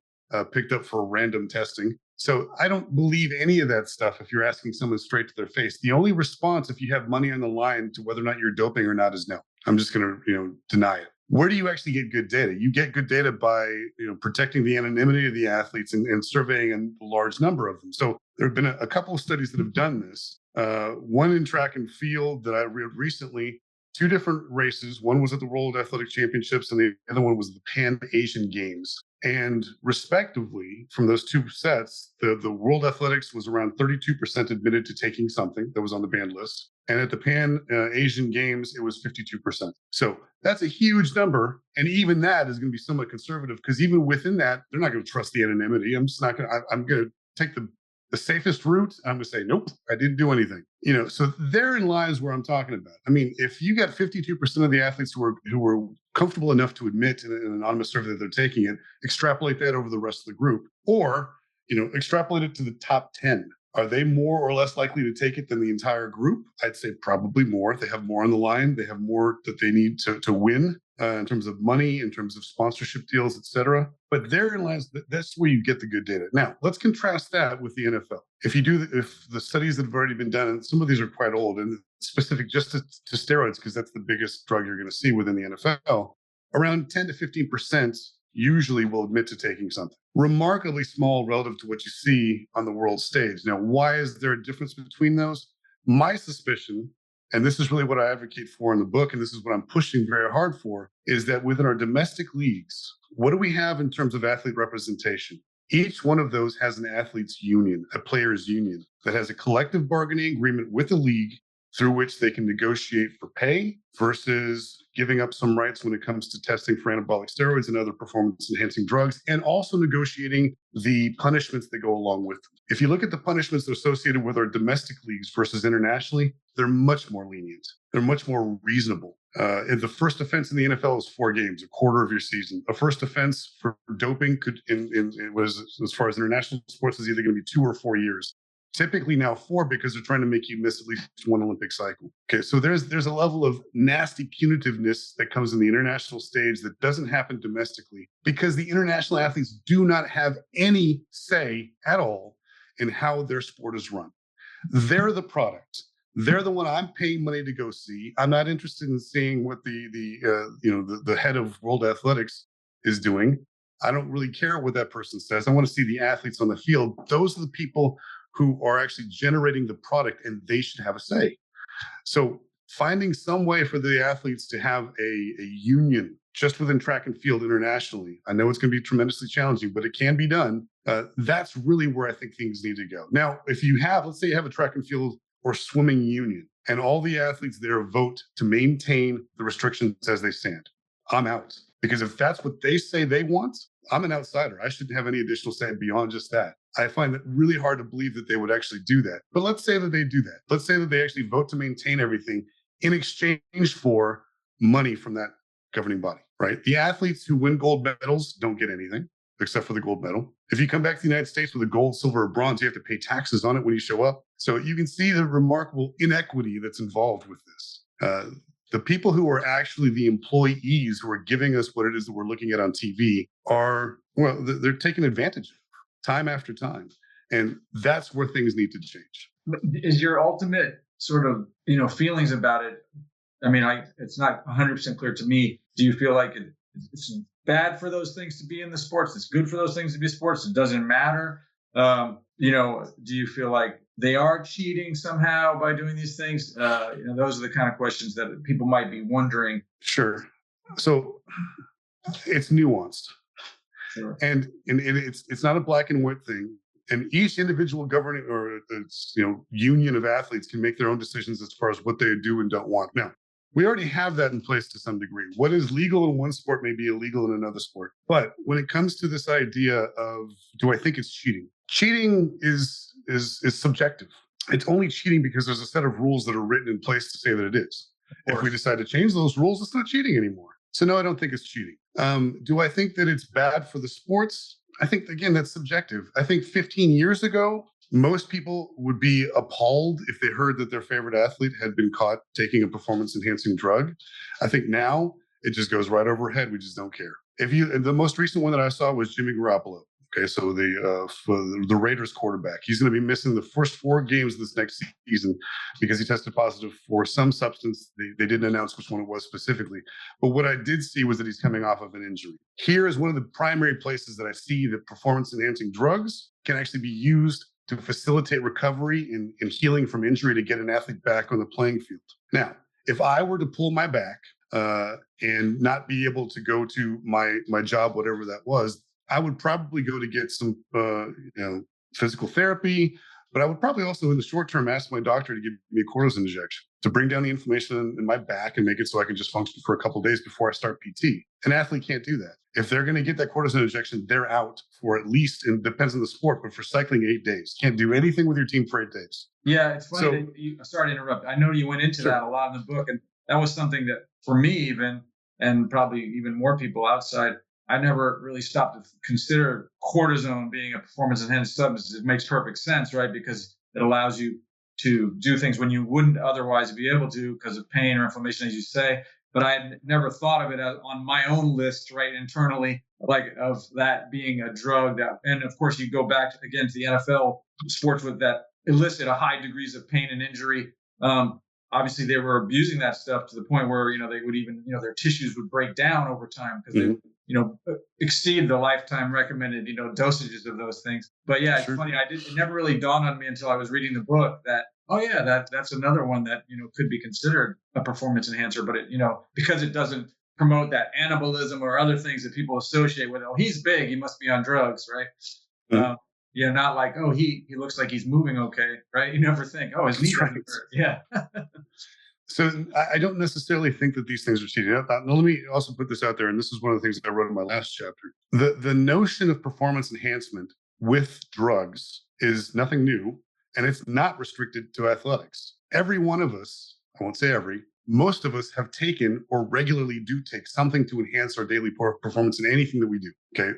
picked up for random testing. So I don't believe any of that stuff if you're asking someone straight to their face. The only response, if you have money on the line to whether or not you're doping or not, is no. I'm just going to deny it. Where do you actually get good data? You get good data by protecting the anonymity of the athletes and surveying a large number of them. So there have been a couple of studies that have done this. One in track and field that I read recently. 2 different races. One was at the World Athletic Championships, and the other one was the Pan Asian Games. And respectively, from those 2 sets, the World Athletics was around 32% admitted to taking something that was on the banned list. And at the Pan Asian Games, it was 52%. So that's a huge number. And even that is going to be somewhat conservative, because even within that, they're not going to trust the anonymity. I'm going to take the safest route. I'm going to say, nope, I didn't do anything. So therein lies where I'm talking about. I mean, if you got 52% of the athletes who were comfortable enough to admit in an anonymous survey that they're taking it, extrapolate that over the rest of the group, or extrapolate it to the top 10. Are they more or less likely to take it than the entire group? I'd say probably more. They have more on the line. They have more that they need to win in terms of money, in terms of sponsorship deals, et cetera. But therein lies, that's where you get the good data. Now, let's contrast that with the NFL. If the studies that have already been done, and some of these are quite old and specific just to steroids, because that's the biggest drug you're going to see within the NFL, around 10 to 15% usually will admit to taking something. Remarkably small relative to what you see on the world stage. Now, why is there a difference between those? My suspicion, and this is really what I advocate for in the book, and this is what I'm pushing very hard for, is that within our domestic leagues, what do we have in terms of athlete representation? Each one of those has an athlete's union, a player's union, that has a collective bargaining agreement with the league through which they can negotiate for pay versus giving up some rights when it comes to testing for anabolic steroids and other performance enhancing drugs, and also negotiating the punishments that go along with them. If you look at the punishments associated with our domestic leagues versus internationally, they're much more lenient. They're much more reasonable. And the first offense in the NFL is 4 games, a quarter of your season. A first offense for doping could, as far as international sports, is either going to be 2 or 4 years. Typically now 4, because they're trying to make you miss at least one Olympic cycle. Okay, so there's a level of nasty punitiveness that comes in the international stage that doesn't happen domestically, because the international athletes do not have any say at all in how their sport is run. They're the product. They're the one I'm paying money to go see. I'm not interested in seeing what the head of World Athletics is doing. I don't really care what that person says. I want to see the athletes on the field. Those are the people who are actually generating the product, and they should have a say. So finding some way for the athletes to have a union just within track and field internationally, I know it's going to be tremendously challenging, but it can be done. That's really where I think things need to go. Now, if you have, let's say you have a track and field or swimming union, and all the athletes there vote to maintain the restrictions as they stand, I'm out. Because if that's what they say they want, I'm an outsider. I shouldn't have any additional say beyond just that. I find it really hard to believe that they would actually do that. But let's say that they do that. Let's say that they actually vote to maintain everything in exchange for money from that governing body, right? The athletes who win gold medals don't get anything except for the gold medal. If you come back to the United States with a gold, silver, or bronze, you have to pay taxes on it when you show up. So you can see the remarkable inequity that's involved with this. The people who are actually the employees who are giving us what it is that we're looking at on TV are, well, they're taken advantage of time after time. And that's where things need to change. Is your ultimate sort of, feelings about it? I mean, it's not 100% clear to me. Do you feel like it's bad for those things to be in the sports? It's good for those things to be sports. It doesn't matter. Do you feel like they are cheating somehow by doing these things? Those are the kind of questions that people might be wondering. Sure. So it's nuanced. Sure. And it's not a black and white thing. And each individual governing or union of athletes can make their own decisions as far as what they do and don't want. Now, we already have that in place to some degree. What is legal in one sport may be illegal in another sport. But when it comes to this idea of, do I think it's cheating? Cheating is subjective. It's only cheating because there's a set of rules that are written in place to say that it is. If we decide to change those rules, it's not cheating anymore. So no, I don't think it's cheating. Do I think that it's bad for the sports? I think, again, that's subjective. I think 15 years ago, most people would be appalled if they heard that their favorite athlete had been caught taking a performance-enhancing drug. I think now it just goes right over our head. We just don't care. The most recent one that I saw was Jimmy Garoppolo. Okay, so the Raiders quarterback, he's going to be missing the first 4 games this next season because he tested positive for some substance. They didn't announce which one it was specifically. But what I did see was that he's coming off of an injury. Here is one of the primary places that I see that performance-enhancing drugs can actually be used to facilitate recovery and healing from injury to get an athlete back on the playing field. Now, if I were to pull my back and not be able to go to my job, whatever that was, I would probably go to get some physical therapy, but I would probably also in the short term ask my doctor to give me a cortisone injection to bring down the inflammation in my back and make it so I can just function for a couple of days before I start PT. An athlete can't do that. If they're going to get that cortisone injection, they're out for at least, and it depends on the sport, but for cycling 8 days. Can't do anything with your team for 8 days. Yeah, it's funny. Sorry to interrupt. I know you went into that a lot in the book, and that was something that for me even, and probably even more people outside, I never really stopped to consider cortisone being a performance-enhanced substance. It makes perfect sense, right? Because it allows you to do things when you wouldn't otherwise be able to because of pain or inflammation, as you say. But I had never thought of it as on my own list, right, internally, like of that being a drug. And of course, you go back again to the NFL sports with that elicit a high degrees of pain and injury. Obviously, they were abusing that stuff to the point where they would even their tissues would break down over time because they exceed the lifetime recommended dosages of those things. But yeah, it's funny. It never really dawned on me until I was reading the book that that's another one that could be considered a performance enhancer. But it because it doesn't promote that anabolism or other things that people associate with. Oh, he's big, he must be on drugs, right? Mm-hmm. Not like, oh, he looks like he's moving okay, right? You never think, oh, his knee doesn't hurt. Yeah. So I don't necessarily think that these things are cheating. Now, let me also put this out there, and this is one of the things I wrote in my last chapter. The notion of performance enhancement with drugs is nothing new, and it's not restricted to athletics. Every one of us, I won't say every, most of us have taken or regularly do take something to enhance our daily performance in anything that we do. Okay,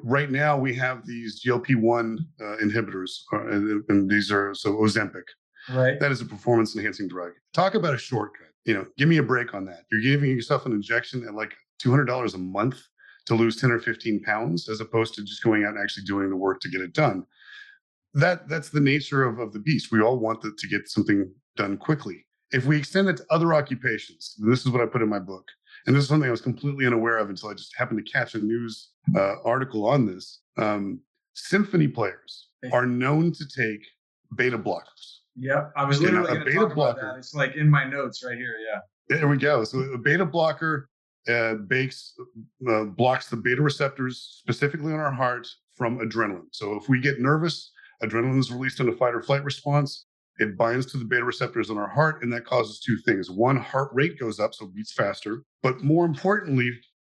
right now we have these GLP-1 inhibitors, and these are Ozempic. Right. That is a performance enhancing drug. Talk about a shortcut. Give me a break on that. You're giving yourself an injection at like $200 a month to lose 10 or 15 pounds, as opposed to just going out and actually doing the work to get it done. That's the nature of the beast. We all want to get something done quickly. If we extend it to other occupations, and this is what I put in my book, and this is something I was completely unaware of until I just happened to catch a news article on this. Symphony players are known to take beta blockers. Yep, I was literally going to talk about that. It's like in my notes right here. Yeah. There we go. So a beta blocker blocks the beta receptors specifically on our heart from adrenaline. So if we get nervous, adrenaline is released in a fight or flight response. It binds to the beta receptors on our heart, and that causes two things. One, heart rate goes up, so it beats faster. But more importantly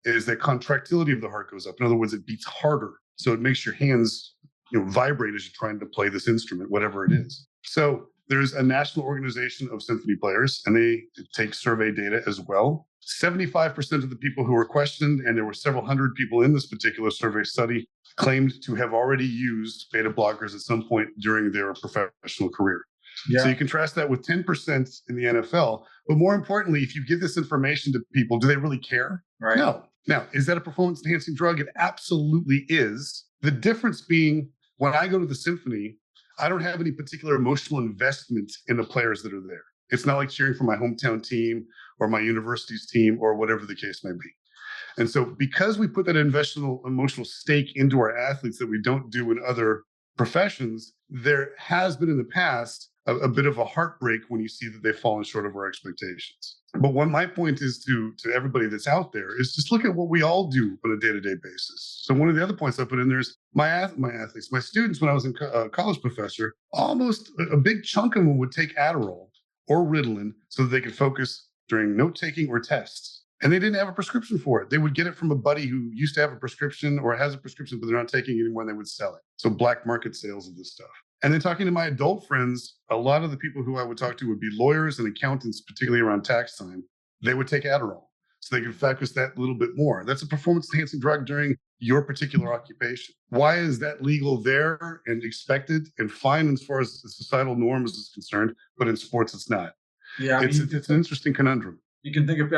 is that contractility of the heart goes up. In other words, it beats harder. So it makes your hands vibrate as you're trying to play this instrument, whatever it is. So there's a national organization of symphony players, and they take survey data as well. 75% of the people who were questioned, and there were several hundred people in this particular survey study, claimed to have already used beta blockers at some point during their professional career. Yeah. So you contrast that with 10% in the NFL. But more importantly, if you give this information to people, do they really care? Right. No. Now, is that a performance enhancing drug? It absolutely is. The difference being, when I go to the symphony, I don't have any particular emotional investment in the players that are there. It's not like cheering for my hometown team or my university's team or whatever the case may be. And so because we put that emotional stake into our athletes that we don't do in other professions, there has been in the past a bit of a heartbreak when you see that they've fallen short of our expectations. But what my point is to everybody that's out there is just look at what we all do on a day-to-day basis. So one of the other points I put in there is my athletes, my students, when I was a college professor, almost a big chunk of them would take Adderall or Ritalin so that they could focus during note-taking or tests. And they didn't have a prescription for it. They would get it from a buddy who used to have a prescription or has a prescription, but they're not taking it anymore, and they would sell it. So black market sales of this stuff. And then talking to my adult friends, a lot of the people who I would talk to would be lawyers and accountants, particularly around tax time. They would take Adderall so they could focus that a little bit more. That's a performance enhancing drug during your particular occupation. Why is that legal there and expected and fine as far as the societal norms is concerned, but in sports it's not? Yeah, it's an interesting conundrum. You can think of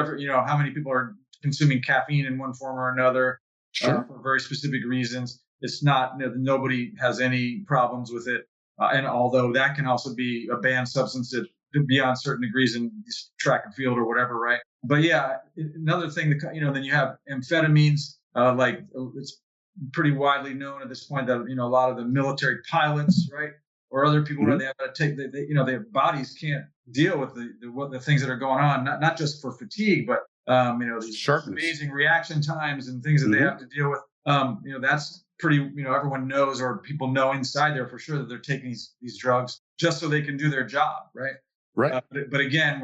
how many people are consuming caffeine in one form or another, sure, for very specific reasons. It's not, nobody has any problems with it. And although that can also be a banned substance beyond certain degrees in track and field or whatever, right? But yeah, another thing that, then you have amphetamines, like it's pretty widely known at this point that, a lot of the military pilots, right? Or other people, mm-hmm. They have to take, their bodies can't deal with the things that are going on, not just for fatigue, but, these amazing reaction times and things that mm-hmm. they have to deal with. That's pretty, everyone knows, or people know inside there for sure that they're taking these drugs just so they can do their job, right? Right. But again,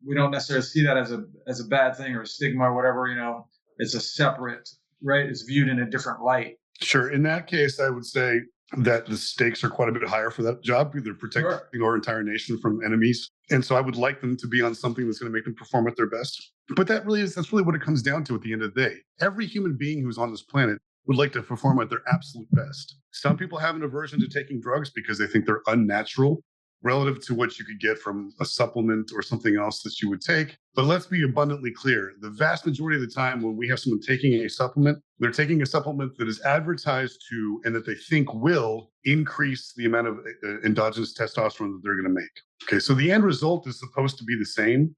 we don't necessarily see that as a bad thing or a stigma or whatever. It's a separate, right? It's viewed in a different light. Sure. In that case, I would say that the stakes are quite a bit higher for that job. They're protecting our entire nation from enemies. And so I would like them to be on something that's going to make them perform at their best. But that's really what it comes down to at the end of the day. Every human being who's on this planet would like to perform at their absolute best. Some people have an aversion to taking drugs because they think they're unnatural relative to what you could get from a supplement or something else that you would take. But let's be abundantly clear. The vast majority of the time when we have someone taking a supplement, they're taking a supplement that is advertised to and that they think will increase the amount of endogenous testosterone that they're going to make. Okay, so the end result is supposed to be the same.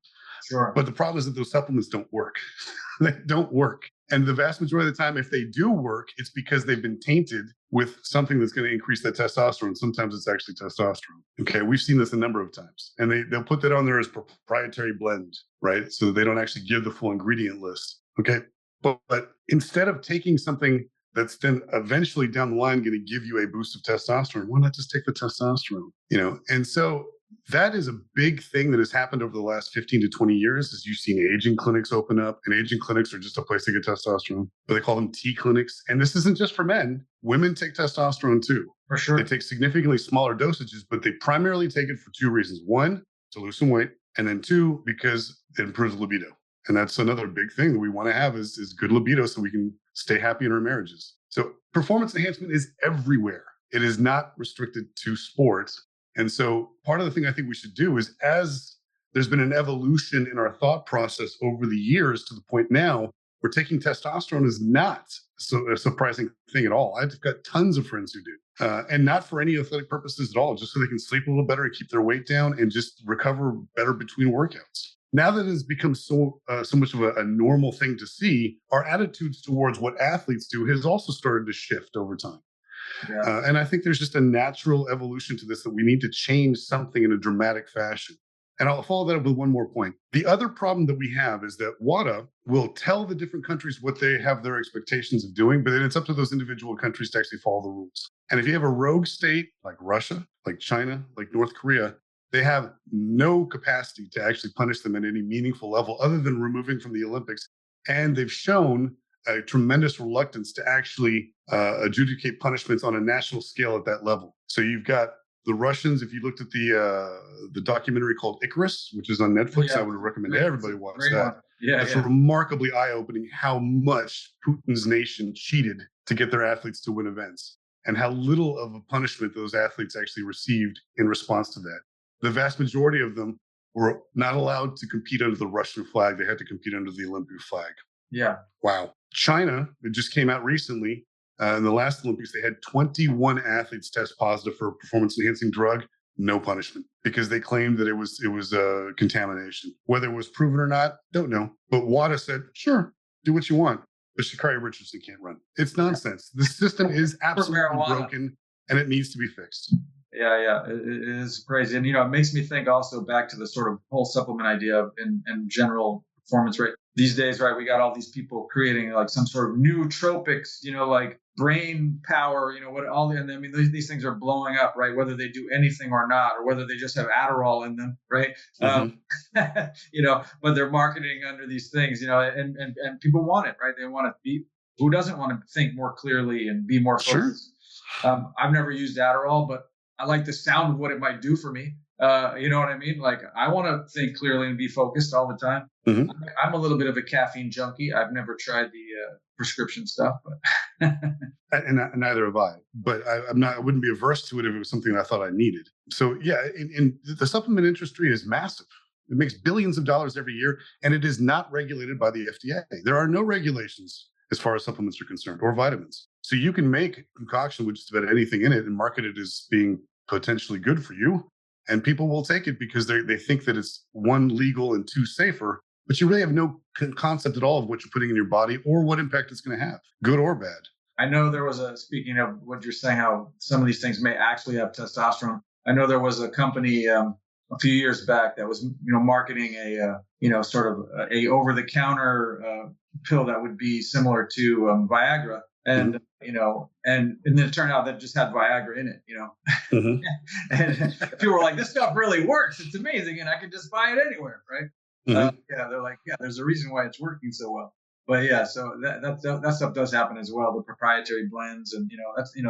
Sure. But the problem is that those supplements don't work. They don't work. And the vast majority of the time, if they do work, it's because they've been tainted with something that's going to increase that testosterone. Sometimes it's actually testosterone. Okay, we've seen this a number of times. And they'll put that on there as proprietary blend, right? So they don't actually give the full ingredient list. Okay, but instead of taking something that's then eventually down the line going to give you a boost of testosterone, why not just take the testosterone? And so That is a big thing that has happened over the last 15 to 20 years. Is you've seen aging clinics open up, and aging clinics are just a place to get testosterone, but they call them T clinics. And this isn't just for men. Women take testosterone too. For They sure. take significantly smaller dosages, but they primarily take it for two reasons. One, to lose some weight, and then two, because it improves libido. And that's another big thing that we want to have is good libido so we can stay happy in our marriages. So performance enhancement is everywhere. It is not restricted to sports. And so part of the thing I think we should do is, as there's been an evolution in our thought process over the years to the point now where taking testosterone is not a surprising thing at all. I've got tons of friends who do, and not for any athletic purposes at all, just so they can sleep a little better and keep their weight down and just recover better between workouts. Now that it has become so much of a normal thing to see, our attitudes towards what athletes do has also started to shift over time. Yeah. And I think there's just a natural evolution to this that we need to change something in a dramatic fashion. And I'll follow that up with one more point. The other problem that we have is that WADA will tell the different countries what they have their expectations of doing, but then it's up to those individual countries to actually follow the rules. And if you have a rogue state like Russia, like China, like North Korea, they have no capacity to actually punish them at any meaningful level other than removing from the Olympics. And they've shown a tremendous reluctance to actually adjudicate punishments on a national scale at that level. So you've got the Russians. If you looked at the documentary called Icarus, which is on Netflix, Yeah. I would recommend everybody watch Great that. one. Yeah. It's Yeah. remarkably eye-opening how much Putin's nation cheated to get their athletes to win events, and how little of a punishment those athletes actually received in response to that. The vast majority of them were not allowed to compete under the Russian flag. They had to compete under the Olympic flag. Yeah. Wow. China, it just came out recently. In the last Olympics, they had 21 athletes test positive for a performance-enhancing drug, no punishment, because they claimed that it was contamination. Whether it was proven or not, don't know. But WADA said, sure, do what you want, but Sha'Carri Richardson can't run. It's nonsense. The system is absolutely marijuana. broken, and it needs to be fixed. Yeah, yeah, it is crazy, and it makes me think also back to the sort of whole supplement idea and general performance rate these days, right? We got all these people creating like some sort of nootropics, like brain power, what all the, and I mean these things are blowing up, right? Whether they do anything or not, or whether they just have Adderall in them, right? But they're marketing under these things, and people want it, right? They want to be. Who doesn't want to think more clearly and be more focused? Sure. I've never used Adderall, but I like the sound of what it might do for me. You know what I mean? Like, I want to think clearly and be focused all the time. Mm-hmm. I'm a little bit of a caffeine junkie. I've never tried the prescription stuff, but and neither have I. But I wouldn't be averse to it if it was something I thought I needed. So yeah, in the supplement industry is massive. It makes billions of dollars every year, and it is not regulated by the FDA. There are no regulations as far as supplements are concerned, or vitamins. So you can make a concoction with just about anything in it and market it as being potentially good for you. And people will take it because they think that it's one, legal, and two, safer. But you really have no concept at all of what you're putting in your body or what impact it's going to have, good or bad. I know there was speaking of what you're saying, how some of these things may actually have testosterone. I know there was a company a few years back that was, marketing a sort of a over-the-counter pill that would be similar to Viagra, and and then it turned out that it just had Viagra in it, Mm-hmm. and people were like, "This stuff really works. It's amazing, and I can just buy it anywhere, right?" Mm-hmm. They're like, "Yeah, there's a reason why it's working so well." But yeah, so that stuff does happen as well. The proprietary blends, and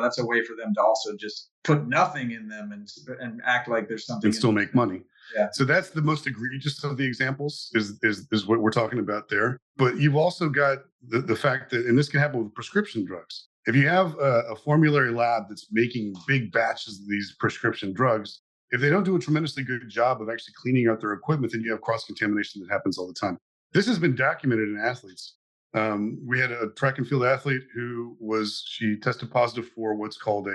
that's a way for them to also just put nothing in them and act like there's something and still make money. Yeah. So that's the most egregious of the examples is what we're talking about there. But you've also got the fact that, and this can happen with prescription drugs. If you have a formulary lab that's making big batches of these prescription drugs, if they don't do a tremendously good job of actually cleaning out their equipment, then you have cross-contamination that happens all the time. This has been documented in athletes. We had a track and field athlete she tested positive for what's called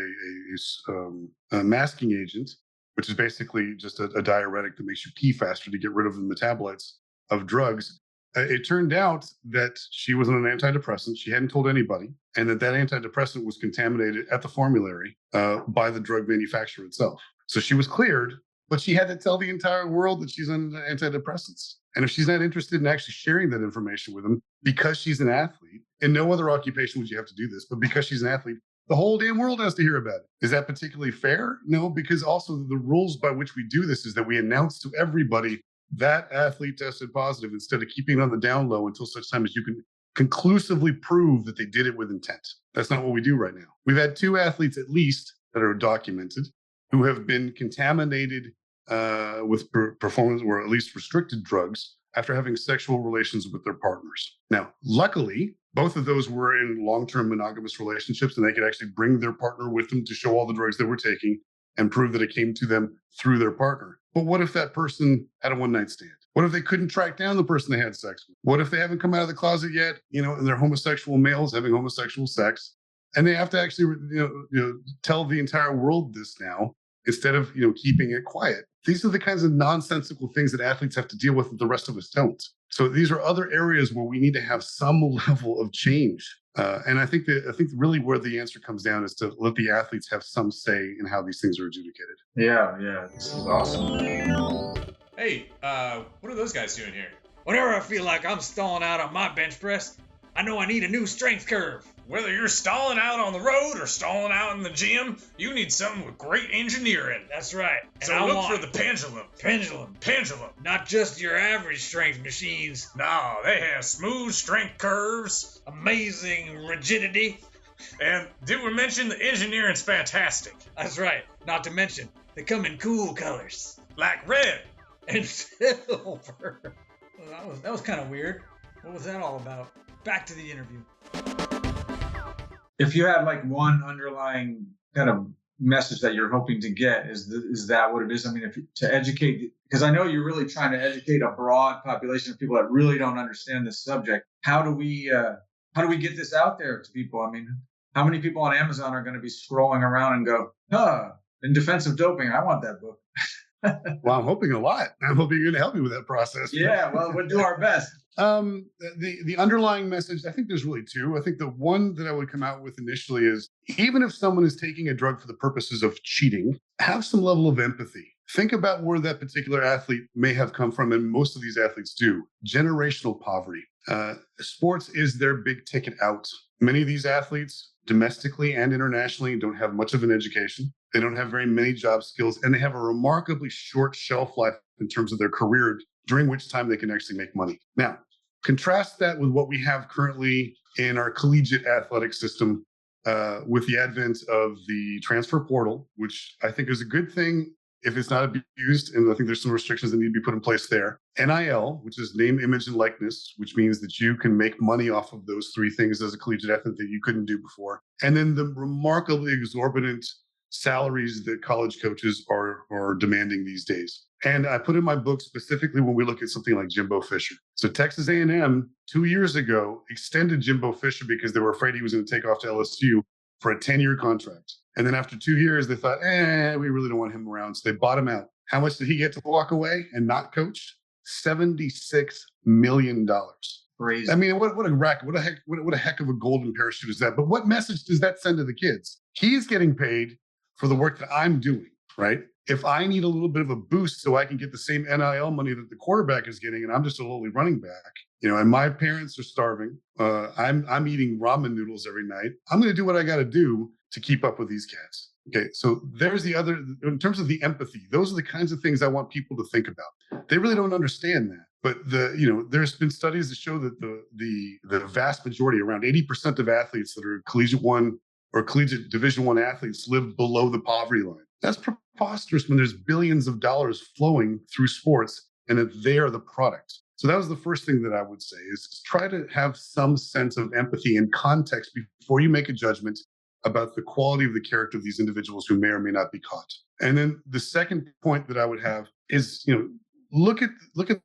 a masking agent, which is basically just a diuretic that makes you pee faster to get rid of the metabolites of drugs. It turned out that she was on an antidepressant. She hadn't told anybody, and that antidepressant was contaminated at the formulary by the drug manufacturer itself. So she was cleared, but she had to tell the entire world that she's on antidepressants. And if she's not interested in actually sharing that information with them, because she's an athlete, in no other occupation would you have to do this, but because she's an athlete, The whole damn world has to hear about it. Is that particularly fair? No, because also the rules by which we do this is that we announce to everybody that athlete tested positive instead of keeping it on the down low until such time as you can conclusively prove that they did it with intent. That's not what we do right now. We've had 2 athletes at least that are documented who have been contaminated with performance or at least restricted drugs after having sexual relations with their partners. Now, luckily, both of those were in long-term monogamous relationships, and they could actually bring their partner with them to show all the drugs they were taking and prove that it came to them through their partner. But what if that person had a one-night stand? What if they couldn't track down the person they had sex with? What if they haven't come out of the closet yet, and they're homosexual males having homosexual sex, and they have to actually tell the entire world this now instead of keeping it quiet? These are the kinds of nonsensical things that athletes have to deal with that the rest of us don't. So these are other areas where we need to have some level of change. And I think really where the answer comes down is to let the athletes have some say in how these things are adjudicated. Yeah, this is awesome. Hey, what are those guys doing here? Whenever I feel like I'm stalling out on my bench press, I know I need a new strength curve. Whether you're stalling out on the road or stalling out in the gym, you need something with great engineering. That's right. And So I look want for the pendulum. pendulum. Pendulum. Not just your average strength machines. No, they have smooth strength curves. Amazing rigidity. And did we mention the engineering's fantastic? That's right. Not to mention, they come in cool colors. Like red. And silver. That was kind of weird. What was that all about? Back to the interview. If you had like one underlying kind of message that you're hoping to get, is that what it is? I mean, to educate, because I know you're really trying to educate a broad population of people that really don't understand this subject. How do we get this out there to people? I mean, how many people on Amazon are going to be scrolling around and go, in defense of doping, I want that book. Well, I'm hoping a lot. I'm hoping you're going to help me with that process. Yeah, well, we'll do our best. The underlying message, I think there's really 2. I think the one that I would come out with initially is, even if someone is taking a drug for the purposes of cheating, have some level of empathy. Think about where that particular athlete may have come from, and most of these athletes do. Generational poverty. Sports is their big ticket out. Many of these athletes, domestically and internationally, don't have much of an education. They don't have very many job skills, and they have a remarkably short shelf life in terms of their career, during which time they can actually make money. Now, contrast that with what we have currently in our collegiate athletic system with the advent of the transfer portal, which I think is a good thing if it's not abused, and I think there's some restrictions that need to be put in place there. NIL, which is name, image, and likeness, which means that you can make money off of those 3 things as a collegiate athlete that you couldn't do before. And then the remarkably exorbitant salaries that college coaches are demanding these days. And I put in my book specifically when we look at something like Jimbo Fisher. So Texas A&M 2 years ago extended Jimbo Fisher because they were afraid he was going to take off to LSU for a 10-year contract. And then after 2 years, they thought, we really don't want him around. So they bought him out. How much did he get to walk away and not coach? $76 million. Crazy. I mean, what a racket. What a heck of a golden parachute is that? But what message does that send to the kids? He's getting paid for the work that I'm doing, right? If I need a little bit of a boost so I can get the same NIL money that the quarterback is getting, and I'm just a lowly running back, and my parents are starving, I'm eating ramen noodles every night. I'm going to do what I got to do to keep up with these cats. Okay, so there's the other, in terms of the empathy, those are the kinds of things I want people to think about. They really don't understand that. But there's been studies that show that the vast majority, around 80% of athletes that are collegiate one or collegiate Division I athletes, live below the poverty line. That's preposterous when there's billions of dollars flowing through sports and that they are the product. So that was the first thing that I would say is try to have some sense of empathy and context before you make a judgment about the quality of the character of these individuals who may or may not be caught. And then the second point that I would have is, look at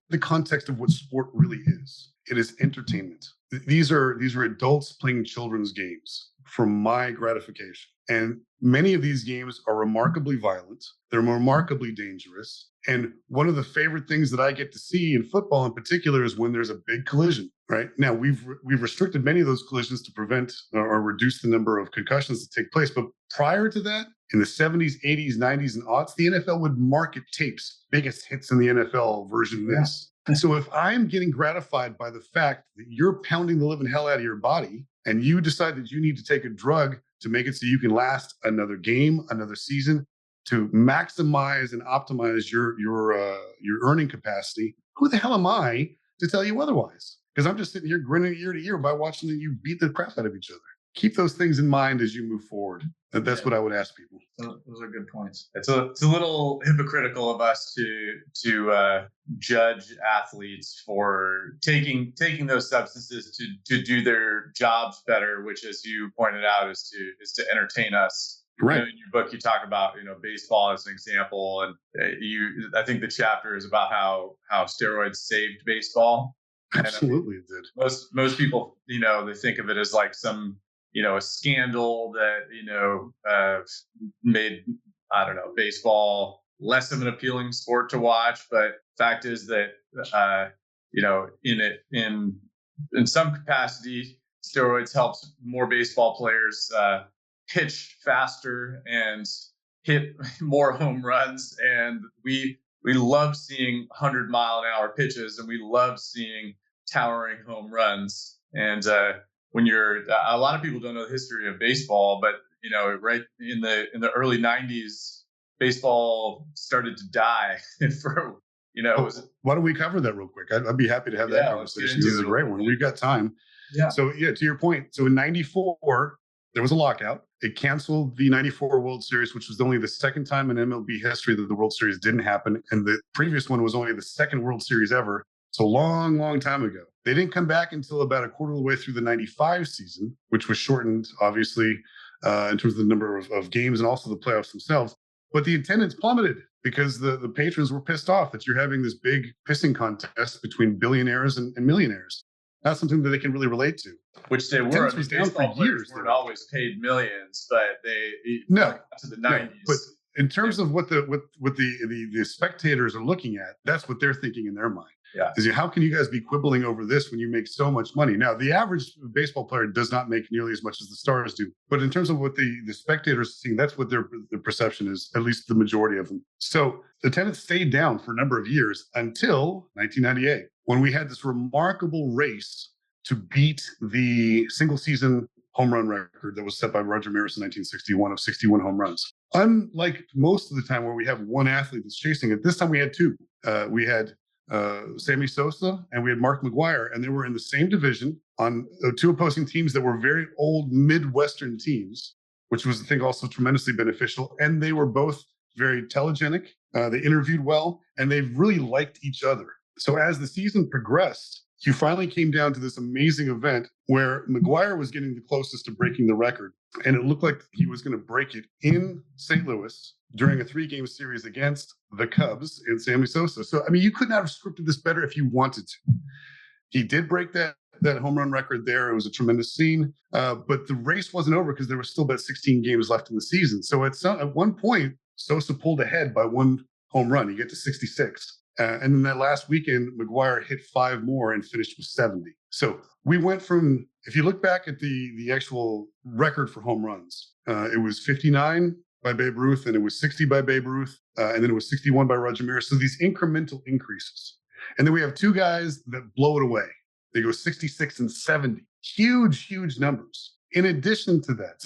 the context of what sport really is. It is entertainment. These are adults playing children's games for my gratification. And many of these games are remarkably violent. They're remarkably dangerous. And one of the favorite things that I get to see in football in particular is when there's a big collision, right? Now, we've restricted many of those collisions to prevent or reduce the number of concussions that take place. But prior to that, in the 70s, 80s, 90s, and aughts, the NFL would market tapes, biggest hits in the NFL version of this. And so if I'm getting gratified by the fact that you're pounding the living hell out of your body and you decide that you need to take a drug to make it so you can last another game, another season, to maximize and optimize your earning capacity. Who the hell am I to tell you otherwise? Because I'm just sitting here grinning ear to ear by watching you beat the crap out of each other. Keep those things in mind as you move forward. That's what I would ask people. Those are good points. It's a little hypocritical of us to judge athletes for taking those substances to do their jobs better, which, as you pointed out, is to entertain us. Right. In your book, you talk about baseball as an example, and I think the chapter is about how steroids saved baseball. Absolutely, it did. Most people, they think of it as like some a scandal that made, I don't know, baseball less of an appealing sport to watch. But fact is that in some capacity, steroids helps more baseball players pitch faster and hit more home runs, and we love seeing 100-mile-an-hour pitches, and we love seeing towering home runs. And when a lot of people don't know the history of baseball, but right in the early 90s, baseball started to die for why don't we cover that real quick? I'd be happy to have that conversation. This is a great one. We've got time. Yeah. So to your point, so in '94 there was a lockout. It canceled the '94 World Series, which was only the second time in MLB history that the World Series didn't happen, and the previous one was only the second World Series ever. So long time ago. They didn't come back until about a quarter of the way through the '95 season, which was shortened, obviously, in terms of the number of games and also the playoffs themselves. But the attendance plummeted because the patrons were pissed off that you're having this big pissing contest between billionaires and millionaires. That's something that they can really relate to. Which they were. Attendance was down for years. Weren't always paid millions, but they to the 90s. But in terms of what the spectators are looking at, that's what they're thinking in their mind. Yeah. Is how can you guys be quibbling over this when you make so much money? Now, the average baseball player does not make nearly as much as the stars do. But in terms of what the spectators are seeing, that's what their perception is, at least the majority of them. So attendance stayed down for a number of years until 1998, when we had this remarkable race to beat the single season home run record that was set by Roger Maris in 1961 of 61 home runs. Unlike most of the time where we have one athlete that's chasing it, this time we had two. We had Sammy Sosa and we had Mark McGwire, and they were in the same division on two opposing teams that were very old Midwestern teams, which was, I think, also tremendously beneficial. And they were both very telegenic. They interviewed well, and they really liked each other. So as the season progressed, you finally came down to this amazing event where McGwire was getting the closest to breaking the record. And it looked like he was going to break it in St. Louis during a 3-game series against the Cubs and Sammy Sosa. So, I mean, you could not have scripted this better if you wanted to. He did break that home run record there. It was a tremendous scene. But the race wasn't over because there was still about 16 games left in the season. So at one point, Sosa pulled ahead by one home run. He get to 66. And then that last weekend, McGwire hit 5 more and finished with 70. So we went from, if you look back at the actual record for home runs, it was 59 by Babe Ruth, and it was 60 by Babe Ruth, and then it was 61 by Roger Maris. So these incremental increases. And then we have two guys that blow it away. They go 66 and 70. Huge numbers. In addition to that,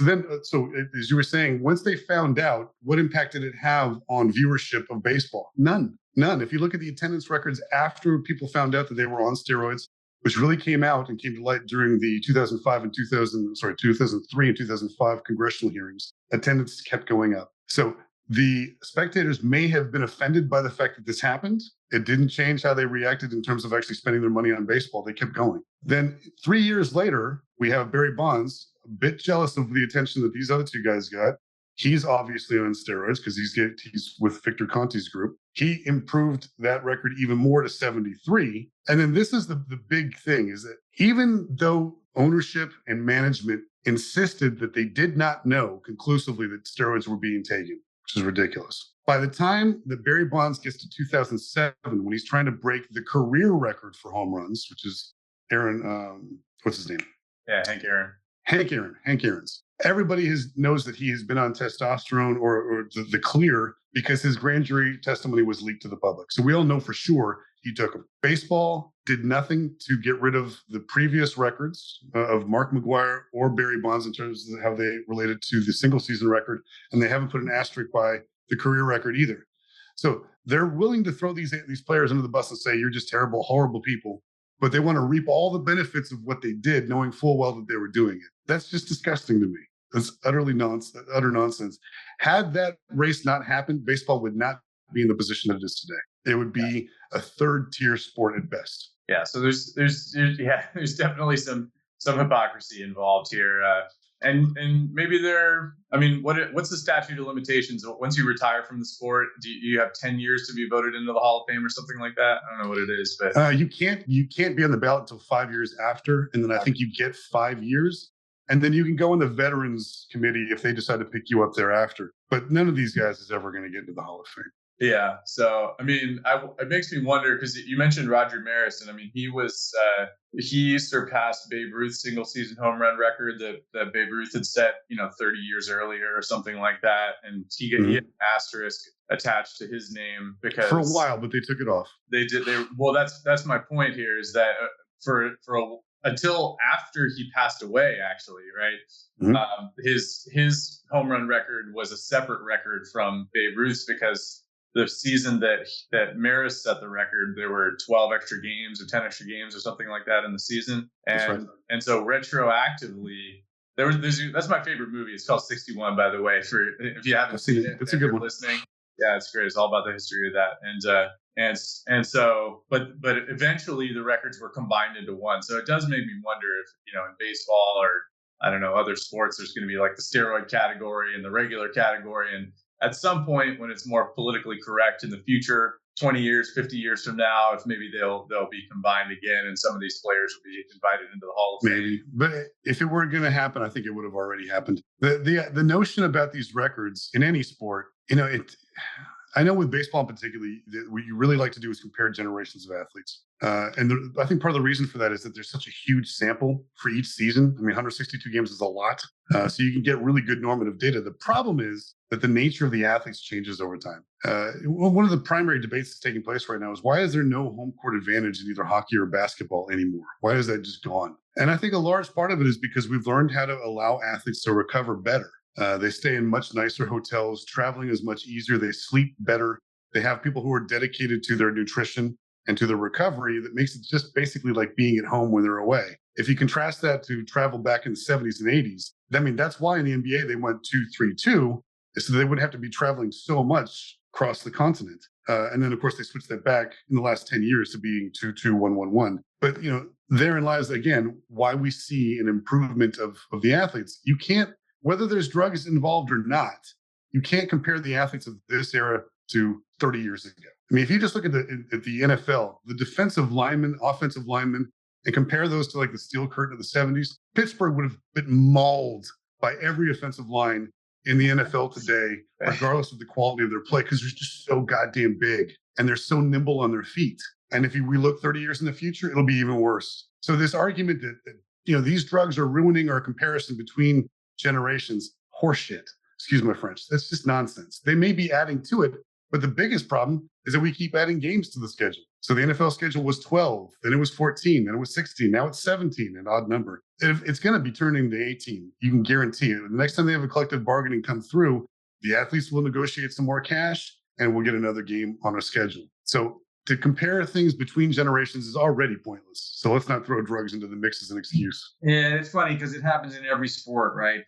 so as you were saying, once they found out, what impact did it have on viewership of baseball? None. If you look at the attendance records after people found out that they were on steroids, which really came out and came to light during the 2003 and 2005 congressional hearings, attendance kept going up. So the spectators may have been offended by the fact that this happened. It didn't change how they reacted in terms of actually spending their money on baseball. They kept going. Then 3 years later, we have Barry Bonds, a bit jealous of the attention that these other two guys got. He's obviously on steroids because he's with Victor Conti's group. He improved that record even more to 73. And then this is the big thing, is that even though ownership and management insisted that they did not know conclusively that steroids were being taken, which is ridiculous. By the time that Barry Bonds gets to 2007, when he's trying to break the career record for home runs, which is Aaron, what's his name? Yeah, Hank Aaron's. Everybody knows that he has been on testosterone or the clear because his grand jury testimony was leaked to the public. So we all know for sure He took them. Baseball did nothing to get rid of the previous records of Mark McGwire or Barry Bonds in terms of how they related to the single season record. And they haven't put an asterisk by the career record either. So they're willing to throw these players under the bus and say, you're just terrible, horrible people. But they want to reap all the benefits of what they did, knowing full well that they were doing it. That's just disgusting to me. That's utter nonsense. Had that race not happened, baseball would not be in the position that it is today. It would be a third tier sport at best. Yeah. So there's definitely some hypocrisy involved here. And maybe what's the statute of limitations? Once you retire from the sport, do you have 10 years to be voted into the Hall of Fame or something like that? I don't know what it is, but you can't be on the ballot until 5 years after, and then I think you get 5 years, and then you can go in the Veterans Committee if they decide to pick you up thereafter. But none of these guys is ever going to get into the Hall of Fame. Yeah. So, it makes me wonder, because you mentioned Roger Maris, and he surpassed Babe Ruth's single season home run record that Babe Ruth had set, 30 years earlier or something like that. And he had an asterisk attached to his name because for a while, but they took it off. That's my point here, is that until after he passed away, actually, right? Mm-hmm. His home run record was a separate record from Babe Ruth's, because the season that Maris set the record, there were 12 extra games or 10 extra games or something like that in the season. And so retroactively, that's my favorite movie. It's called 61, by the way, for if you haven't seen it. It's a good one. Listening. Yeah, it's great. It's all about the history of that. And so, but eventually the records were combined into one. So it does make me wonder if, in baseball or, I don't know, other sports, there's going to be like the steroid category and the regular category. And at some point, when it's more politically correct in the future, 20 years, 50 years from now, if maybe they'll be combined again, and some of these players will be invited into the Hall of Fame. Maybe, but if it were going to happen, I think it would have already happened. The notion about these records in any sport, I know with baseball particularly, what you really like to do is compare generations of athletes. I think part of the reason for that is that there's such a huge sample for each season. 162 games is a lot. So you can get really good normative data. The problem is that the nature of the athletes changes over time. One of the primary debates that's taking place right now is, why is there no home court advantage in either hockey or basketball anymore? Why is that just gone? And I think a large part of it is because we've learned how to allow athletes to recover better. They stay in much nicer hotels. Traveling is much easier. They sleep better. They have people who are dedicated to their nutrition and to their recovery. That makes it just basically like being at home when they're away. If you contrast that to travel back in the 70s and 80s, that's why in the NBA they went 2-3-2, so they wouldn't have to be traveling so much across the continent. And then, of course, they switched that back in the last 10 years to being 2-2-1-1-1. But, therein lies, again, why we see an improvement of the athletes. You can't, whether there's drugs involved or not, you can't compare the athletes of this era to 30 years ago. If you just look at the NFL, the defensive linemen, offensive linemen, and compare those to like the steel curtain of the 70s, Pittsburgh would have been mauled by every offensive line in the NFL today, regardless of the quality of their play, because they're just so goddamn big and they're so nimble on their feet. And if we look 30 years in the future, it'll be even worse. So this argument that these drugs are ruining our comparison between generations, horseshit. Excuse my French. That's just nonsense. They may be adding to it, but the biggest problem is that we keep adding games to the schedule. So the NFL schedule was 12, then it was 14, then it was 16, now it's 17, an odd number. It's going to be turning to 18. You can guarantee it. The next time they have a collective bargaining come through, the athletes will negotiate some more cash and we'll get another game on our schedule. So to compare things between generations is already pointless. So let's not throw drugs into the mix as an excuse. Yeah, it's funny because it happens in every sport, right?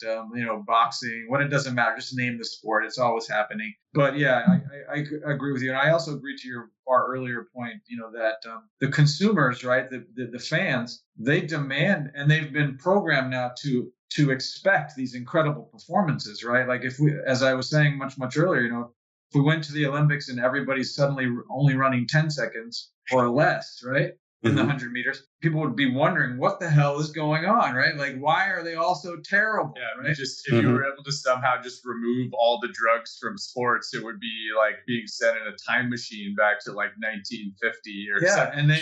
Boxing, when it doesn't matter, just name the sport. It's always happening. But yeah, I agree with you. And I also agree to your far earlier point, that the consumers, right, the fans, they demand, and they've been programmed now to expect these incredible performances, right? Like if we, as I was saying much earlier, if we went to the Olympics and everybody's suddenly only running 10 seconds or less, right, in the 100 meters, people would be wondering what the hell is going on, right? Like, why are they all so terrible? Yeah, right? If you were able to somehow just remove all the drugs from sports, it would be like being sent in a time machine back to like 1950 or something. And then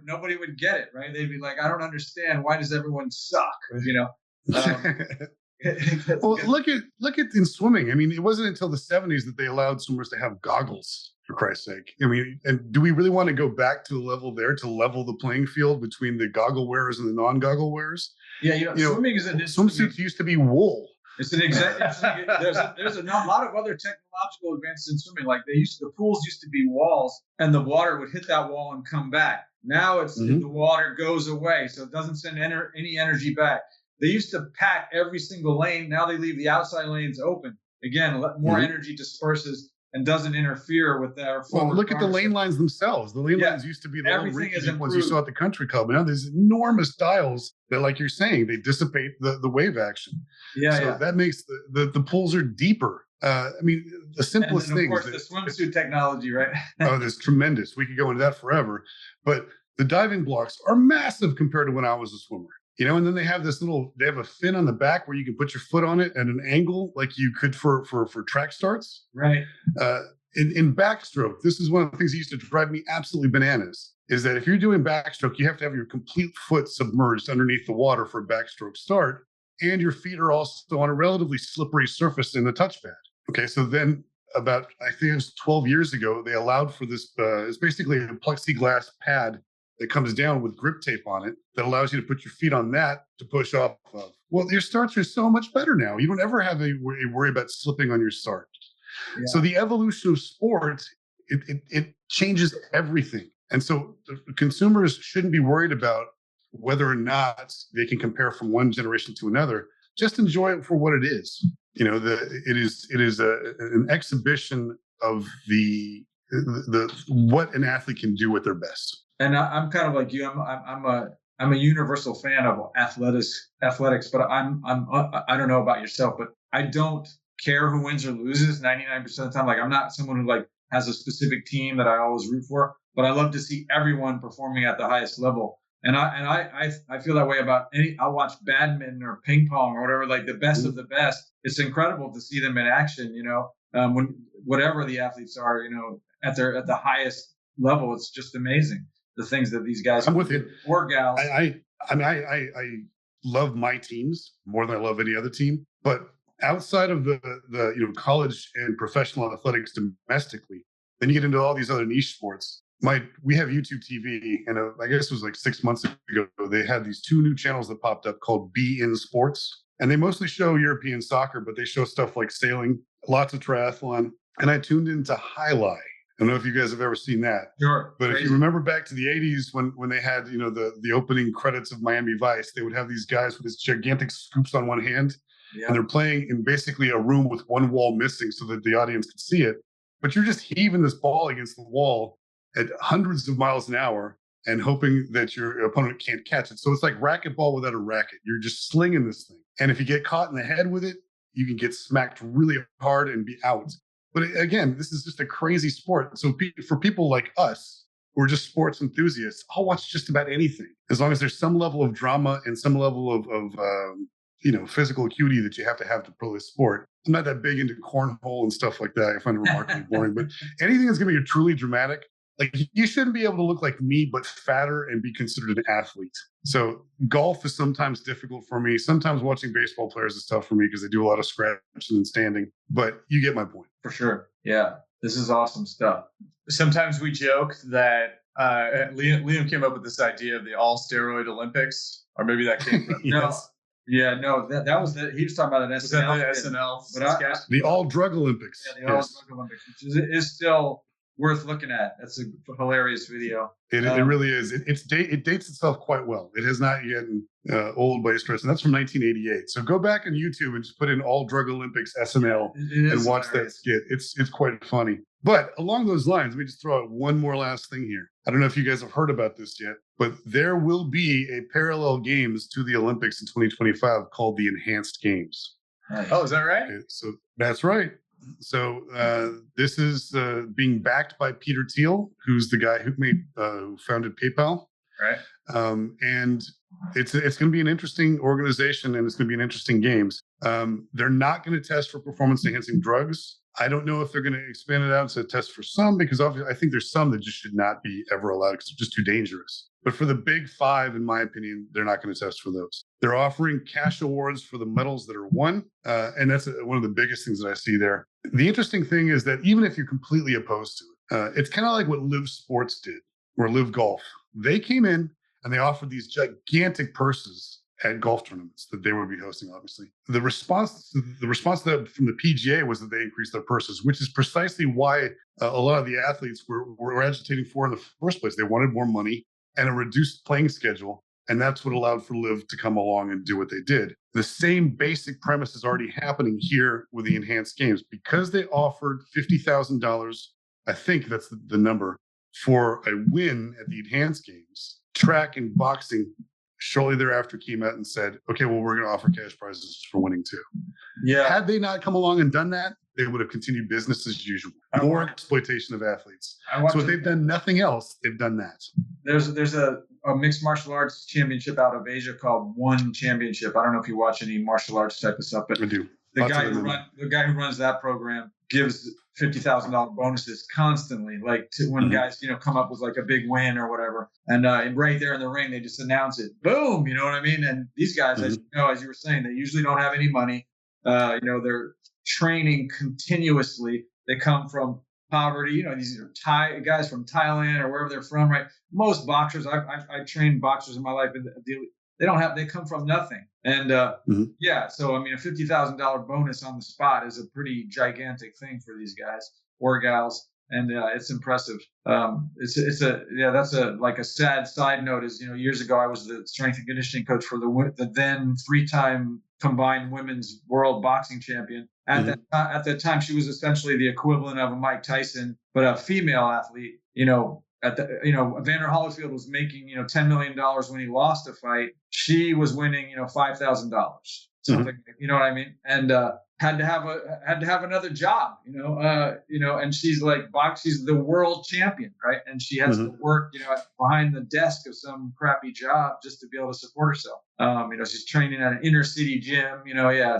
nobody would get it, right? They'd be like, I don't understand. Why does everyone suck? Well, look at in swimming. I mean, it wasn't until the 70s that they allowed swimmers to have goggles, for Christ's sake. I mean, and do we really want to go back to the level there to level the playing field between the goggle wearers and the non-goggle wearers? Yeah, swimming is swimsuits used to be wool. It's an there's a lot of other technological advances in swimming. Like the pools used to be walls, and the water would hit that wall and come back. Now it's the water goes away, so it doesn't send any energy back. They used to pack every single lane. Now they leave the outside lanes open. Again, more energy disperses and doesn't interfere with their forward. Well, look at the lane lines themselves. The lane lines used to be the little ones you saw at the country club. Now there's enormous dials that, like you're saying, they dissipate the wave action. That makes the pools are deeper. I mean, the simplest thing. Of course, the swimsuit technology, right? Oh, that's tremendous. We could go into that forever. But the diving blocks are massive compared to when I was a swimmer. And then they have they have a fin on the back where you can put your foot on it at an angle like you could for track starts. Right. In backstroke, this is one of the things that used to drive me absolutely bananas, is that if you're doing backstroke, you have to have your complete foot submerged underneath the water for a backstroke start. And your feet are also on a relatively slippery surface in the touchpad. Okay, so then about, I think it was 12 years ago, they allowed for this, it's basically a plexiglass pad that comes down with grip tape on it that allows you to put your feet on that to push off of. Well, your starts are so much better now. You don't ever have a worry about slipping on your start. Yeah. So the evolution of sport, it changes everything. And so consumers shouldn't be worried about whether or not they can compare from one generation to another. Just enjoy it for what it is. It is an exhibition of the what an athlete can do at their best. And I'm kind of like you. I'm a universal fan of athletics, but I don't know about yourself, but I don't care who wins or loses 99% of the time. Like I'm not someone who like has a specific team that I always root for, but I love to see everyone performing at the highest level. And I feel that way about I'll watch badminton or ping pong or whatever, like the best of the best. It's incredible to see them in action, when whatever the athletes are, at the highest level. It's just amazing the things that these guys I'm with you. Or gals. I love my teams more than I love any other team, but outside of the college and professional athletics domestically, then you get into all these other niche sports. We have YouTube TV, and I guess it was like 6 months ago, they had these 2 new channels that popped up called Be In Sports, and they mostly show European soccer, but they show stuff like sailing, lots of triathlon, and I tuned into Highlight. I don't know if you guys have ever seen that. Sure. But if you remember back to the 80s when they had, the opening credits of Miami Vice, they would have these guys with these gigantic scoops on one hand, and they're playing in basically a room with one wall missing so that the audience could see it. But you're just heaving this ball against the wall at hundreds of miles an hour and hoping that your opponent can't catch it. So it's like racquetball without a racket. You're just slinging this thing. And if you get caught in the head with it, you can get smacked really hard and be out. But again, this is just a crazy sport. So for people like us, who are just sports enthusiasts, I'll watch just about anything, as long as there's some level of drama and some level of physical acuity that you have to play this sport. I'm not that big into cornhole and stuff like that. I find it remarkably boring. But anything that's going to be truly dramatic, like you shouldn't be able to look like me, but fatter and be considered an athlete. So golf is sometimes difficult for me. Sometimes watching baseball players is tough for me because they do a lot of scratching and standing. But you get my point. For sure. Yeah. This is awesome stuff. Sometimes we joke that Liam came up with this idea of the all-steroid Olympics, or maybe that came from Yes. That was he was talking about an SNL. Was that the SNL sketch? The all-drug Olympics. Yeah, the all-drug Olympics, which is still worth looking at. That's a hilarious video. It really is. It dates itself quite well. It has not yet old by a stretch, and that's from 1988. So go back on YouTube and just put in all drug Olympics SNL and watch that skit. It's quite funny. But along those lines, let me just throw out one more last thing here. I don't know if you guys have heard about this yet, but there will be a parallel games to the Olympics in 2025 called the Enhanced Games. Nice. Oh, is that right? Okay, so that's right. So this is being backed by Peter Thiel, who's the guy who founded PayPal. Right. And it's going to be an interesting organization, and it's going to be an interesting games. They're not going to test for performance enhancing drugs. I don't know if they're going to expand it out to test for some, because obviously I think there's some that just should not be ever allowed because they're just too dangerous. But for the big five, in my opinion, they're not going to test for those. They're offering cash awards for the medals that are won. And that's one of the biggest things that I see there. The interesting thing is that even if you're completely opposed to it, it's kind of like what Live Sports did or Live Golf. They came in and they offered these gigantic purses at golf tournaments that they would be hosting, obviously. The response to that from the PGA was that they increased their purses, which is precisely why a lot of the athletes were agitating for in the first place. They wanted more money and a reduced playing schedule. And that's what allowed for Live to come along and do what they did. The same basic premise is already happening here with the enhanced games. Because they offered $50,000, I think that's the number, for a win at the enhanced games. Track and boxing shortly thereafter came out and said, okay, well, we're going to offer cash prizes for winning too. Yeah. Had they not come along and done that, they would have continued business as usual. More exploitation of athletes. So if they've done nothing else, they've done that. There's a mixed martial arts championship out of Asia called One Championship. I don't know if you watch any martial arts type of stuff, but I do. The guy who runs that program gives $50,000 bonuses constantly, like to when guys, come up with like a big win or whatever. And right there in the ring, they just announce it. Boom. You know what I mean? And these guys, as you were saying, they usually don't have any money. They're training continuously. They come from poverty. These are Thai guys from Thailand or wherever they're from, right? Most boxers, I've trained boxers in my life, and they come from nothing. And so I mean, a $50,000 bonus on the spot is a pretty gigantic thing for these guys or gals, and it's impressive. That's a sad side note. Is years ago I was the strength and conditioning coach for the then 3-time combined women's world boxing champion. At that time, she was essentially the equivalent of a Mike Tyson, but a female athlete. Vander Holyfield was making $10 million when he lost a fight. She was winning $5,000, something. You know what I mean? And had to have another job. And she's like she's the world champion, right? And she has to work behind the desk of some crappy job just to be able to support herself. She's training at an inner city gym.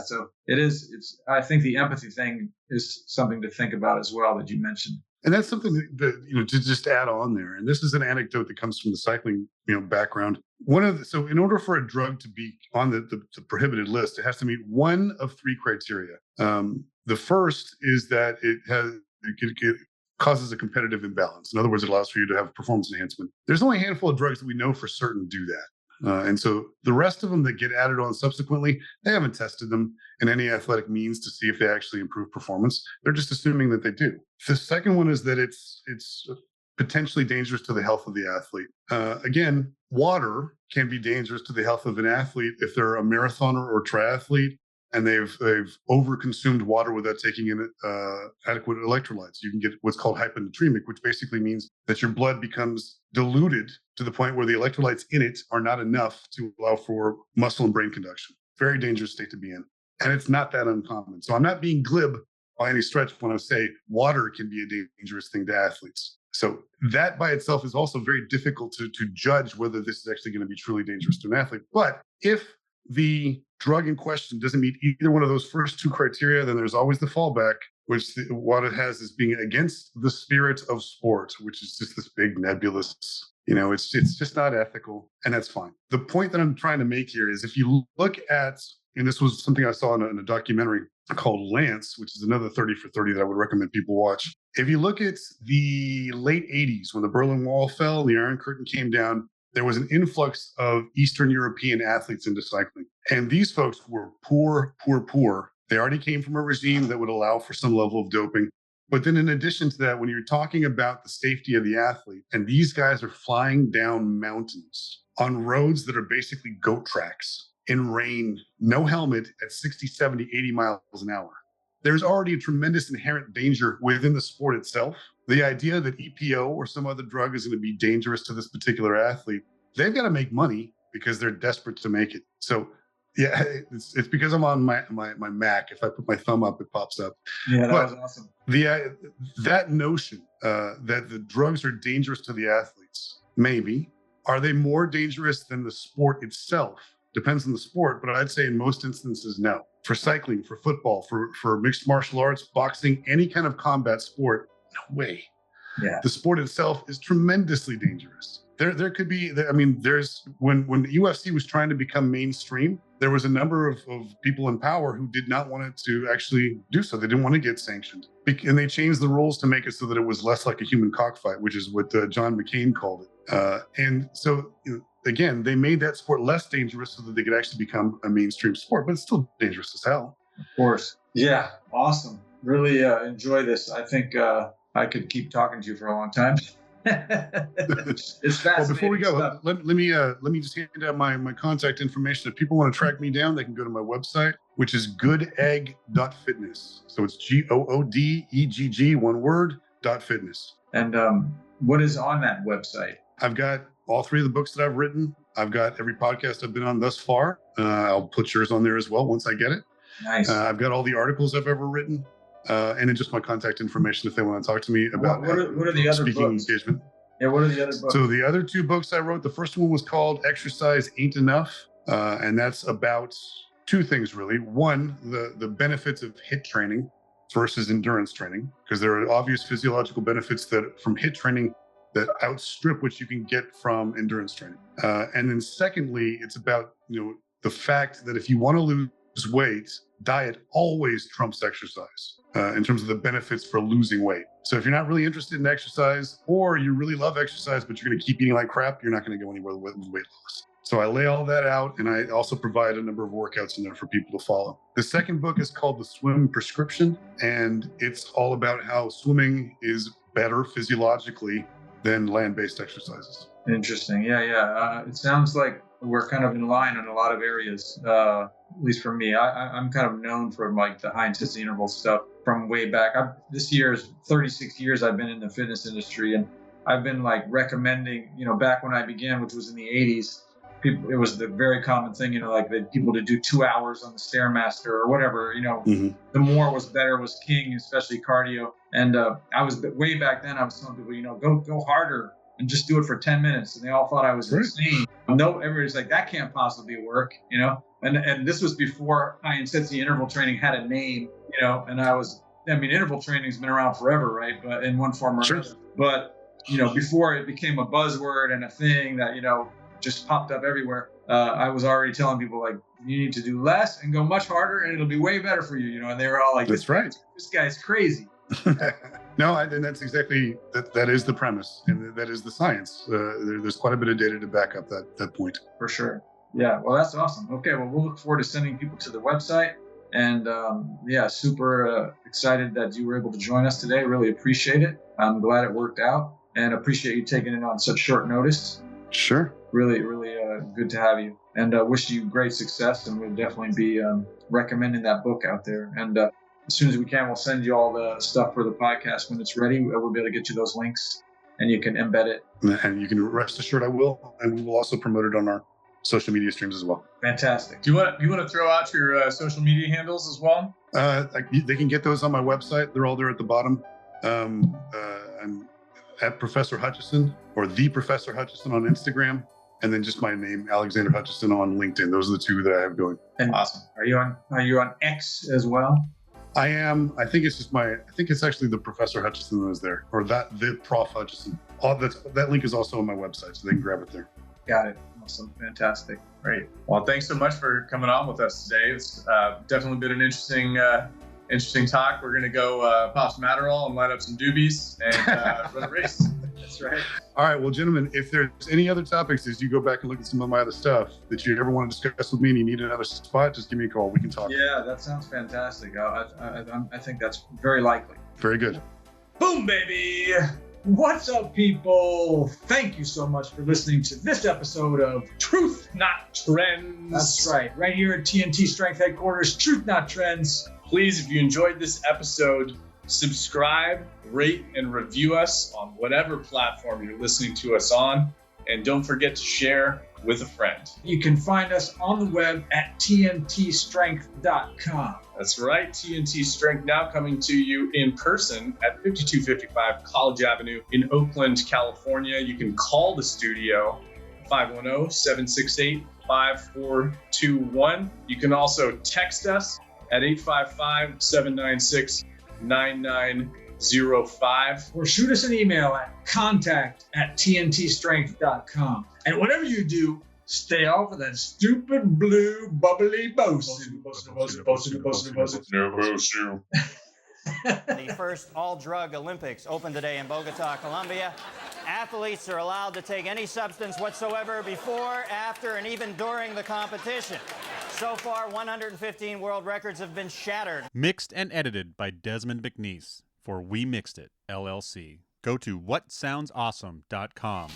So it's. I think the empathy thing is something to think about as well that you mentioned. And that's something that to just add on there. And this is an anecdote that comes from the cycling, background. So in order for a drug to be on the prohibited list, it has to meet one of 3 criteria. The first is that it causes a competitive imbalance. In other words, it allows for you to have performance enhancement. There's only a handful of drugs that we know for certain do that. And so the rest of them that get added on subsequently, they haven't tested them in any athletic means to see if they actually improve performance. They're just assuming that they do. The second one is that it's potentially dangerous to the health of the athlete. Again, water can be dangerous to the health of an athlete if they're a marathoner or triathlete and they've overconsumed water without taking in adequate electrolytes. You can get what's called hyponatremic, which basically means that your blood becomes diluted to the point where the electrolytes in it are not enough to allow for muscle and brain conduction. Very dangerous state to be in. And it's not that uncommon. So I'm not being glib by any stretch when I say water can be a dangerous thing to athletes. So that by itself is also very difficult to judge whether this is actually going to be truly dangerous to an athlete. But if the drug in question doesn't meet either one of those first 2 criteria, then there's always the fallback, which what it has is being against the spirit of sport, which is just this big nebulous, it's just not ethical, and that's fine. The point that I'm trying to make here is if you look at, and this was something I saw in a documentary called Lance, which is another 30 for 30 that I would recommend people watch. If you look at the late 80s, when the Berlin Wall fell and the Iron Curtain came down, there was an influx of Eastern European athletes into cycling. And these folks were poor. They already came from a regime that would allow for some level of doping. But then in addition to that, when you're talking about the safety of the athlete, and these guys are flying down mountains on roads that are basically goat tracks in rain, no helmet at 60, 70, 80 miles an hour. There's already a tremendous inherent danger within the sport itself. The idea that EPO or some other drug is going to be dangerous to this particular athlete, they've got to make money because they're desperate to make it. So yeah, it's because I'm on my Mac. If I put my thumb up, it pops up. Yeah, that was awesome. That notion that the drugs are dangerous to the athletes, maybe. Are they more dangerous than the sport itself? Depends on the sport, but I'd say in most instances, no. For cycling, for football, for mixed martial arts, boxing, any kind of combat sport, no way. Yeah. The sport itself is tremendously dangerous. There could be, I mean, there's, when the UFC was trying to become mainstream, there was a number of people in power who did not want it to actually do so. They didn't want to get sanctioned. And they changed the rules to make it so that it was less like a human cockfight, which is what John McCain called it. And so, again, they made that sport less dangerous so that they could actually become a mainstream sport, but it's still dangerous as hell. Of course. Yeah. Awesome. Really enjoy this. I think I could keep talking to you for a long time. It's fascinating. Well, before we go, stuff. let me just hand out my contact information. If people want to track me down, they can go to my website, which is goodegg.fitness. So it's GOODEGG, one word, .fitness. And what is on that website? I've got all 3 of the books that I've written. I've got every podcast I've been on thus far. I'll put yours on there as well once I get it. Nice. I've got all the articles I've ever written. And then just my contact information if they want to talk to me about what are the other speaking books? engagement. Yeah, what are the other books? So the other 2 books I wrote, the first one was called Exercise Ain't Enough. And that's about 2 things, really. One, the benefits of HIIT training versus endurance training, because there are obvious physiological benefits that from HIIT training that outstrip what you can get from endurance training. And then secondly, it's about, the fact that if you want to lose weight, diet always trumps exercise in terms of the benefits for losing weight. So if you're not really interested in exercise, or you really love exercise, but you're going to keep eating like crap, you're not going to go anywhere with weight loss. So I lay all that out, and I also provide a number of workouts in there for people to follow. The second book is called The Swim Prescription, and it's all about how swimming is better physiologically than land-based exercises. Interesting. Yeah. It sounds like we're kind of in line in a lot of areas, at least for me. I'm kind of known for like the high intensity interval stuff from way back. This year is 36 years I've been in the fitness industry, and I've been like recommending, back when I began, which was in the 80s, it was the very common thing, like the people to do 2 hours on the Stairmaster or whatever, The more was better was king, especially cardio. And I was way back then, I was telling people, go harder and just do it for 10 minutes. And they all thought I was insane. No, everybody's like, that can't possibly work, And this was before high intensity interval training had a name, and interval training's been around forever, right? But in one form or another. But, before it became a buzzword and a thing that, just popped up everywhere, I was already telling people, like, you need to do less and go much harder and it'll be way better for you, And they were all like, that's right. This guy's crazy. No, and that's exactly, that is the premise, and that is the science. There's quite a bit of data to back up that point. For sure. Yeah, well, that's awesome. Okay, well, we'll look forward to sending people to the website. And super excited that you were able to join us today. Really appreciate it. I'm glad it worked out, and appreciate you taking it on such short notice. Sure. Really good to have you, and wish you great success. And we'll definitely be recommending that book out there. And as soon as we can, we'll send you all the stuff for the podcast when it's ready. We'll be able to get you those links, and you can embed it. And you can rest assured I will, and we will also promote it on our social media streams as well. Fantastic. Do you want to throw out your social media handles as well? They can get those on my website. They're all there at the bottom. I'm at Professor Hutchison, or the Professor Hutchison on Instagram, and then just my name, Alexander Hutchison, on LinkedIn. Those are the 2 that I have going. And awesome. Are you on X as well? I am. I think it's actually the Professor Hutchison that is there, or the Prof Hutchison. That link is also on my website, so they can grab it there. Got it. Awesome. Fantastic. Great. Well, thanks so much for coming on with us today. It's definitely been an interesting talk. We're going to go pop some Adderall and light up some doobies and run a race. That's right. All right. Well, gentlemen, if there's any other topics as you go back and look at some of my other stuff that you ever want to discuss with me and you need another spot, just give me a call. We can talk. Yeah, that sounds fantastic. I think that's very likely. Very good. Boom, baby. What's up, people? Thank you so much for listening to this episode of Truth Not Trends. That's right here at TNT Strength Headquarters, Truth Not Trends. Please, if you enjoyed this episode, subscribe, rate, and review us on whatever platform you're listening to us on. And don't forget to share with a friend. You can find us on the web at tntstrength.com. That's right, TNT Strength now coming to you in person at 5255 College Avenue in Oakland, California. You can call the studio, 510-768-5421. You can also text us at 855-796-9905. Or shoot us an email at contact@tntstrength.com. And whatever you do, stay off of that stupid blue bubbly boasting. The first all-drug Olympics opened today in Bogota, Colombia. Athletes are allowed to take any substance whatsoever before, after, and even during the competition. So far, 115 world records have been shattered. Mixed and edited by Desmond McNeese for We Mixed It, LLC. Go to whatsoundsawesome.com.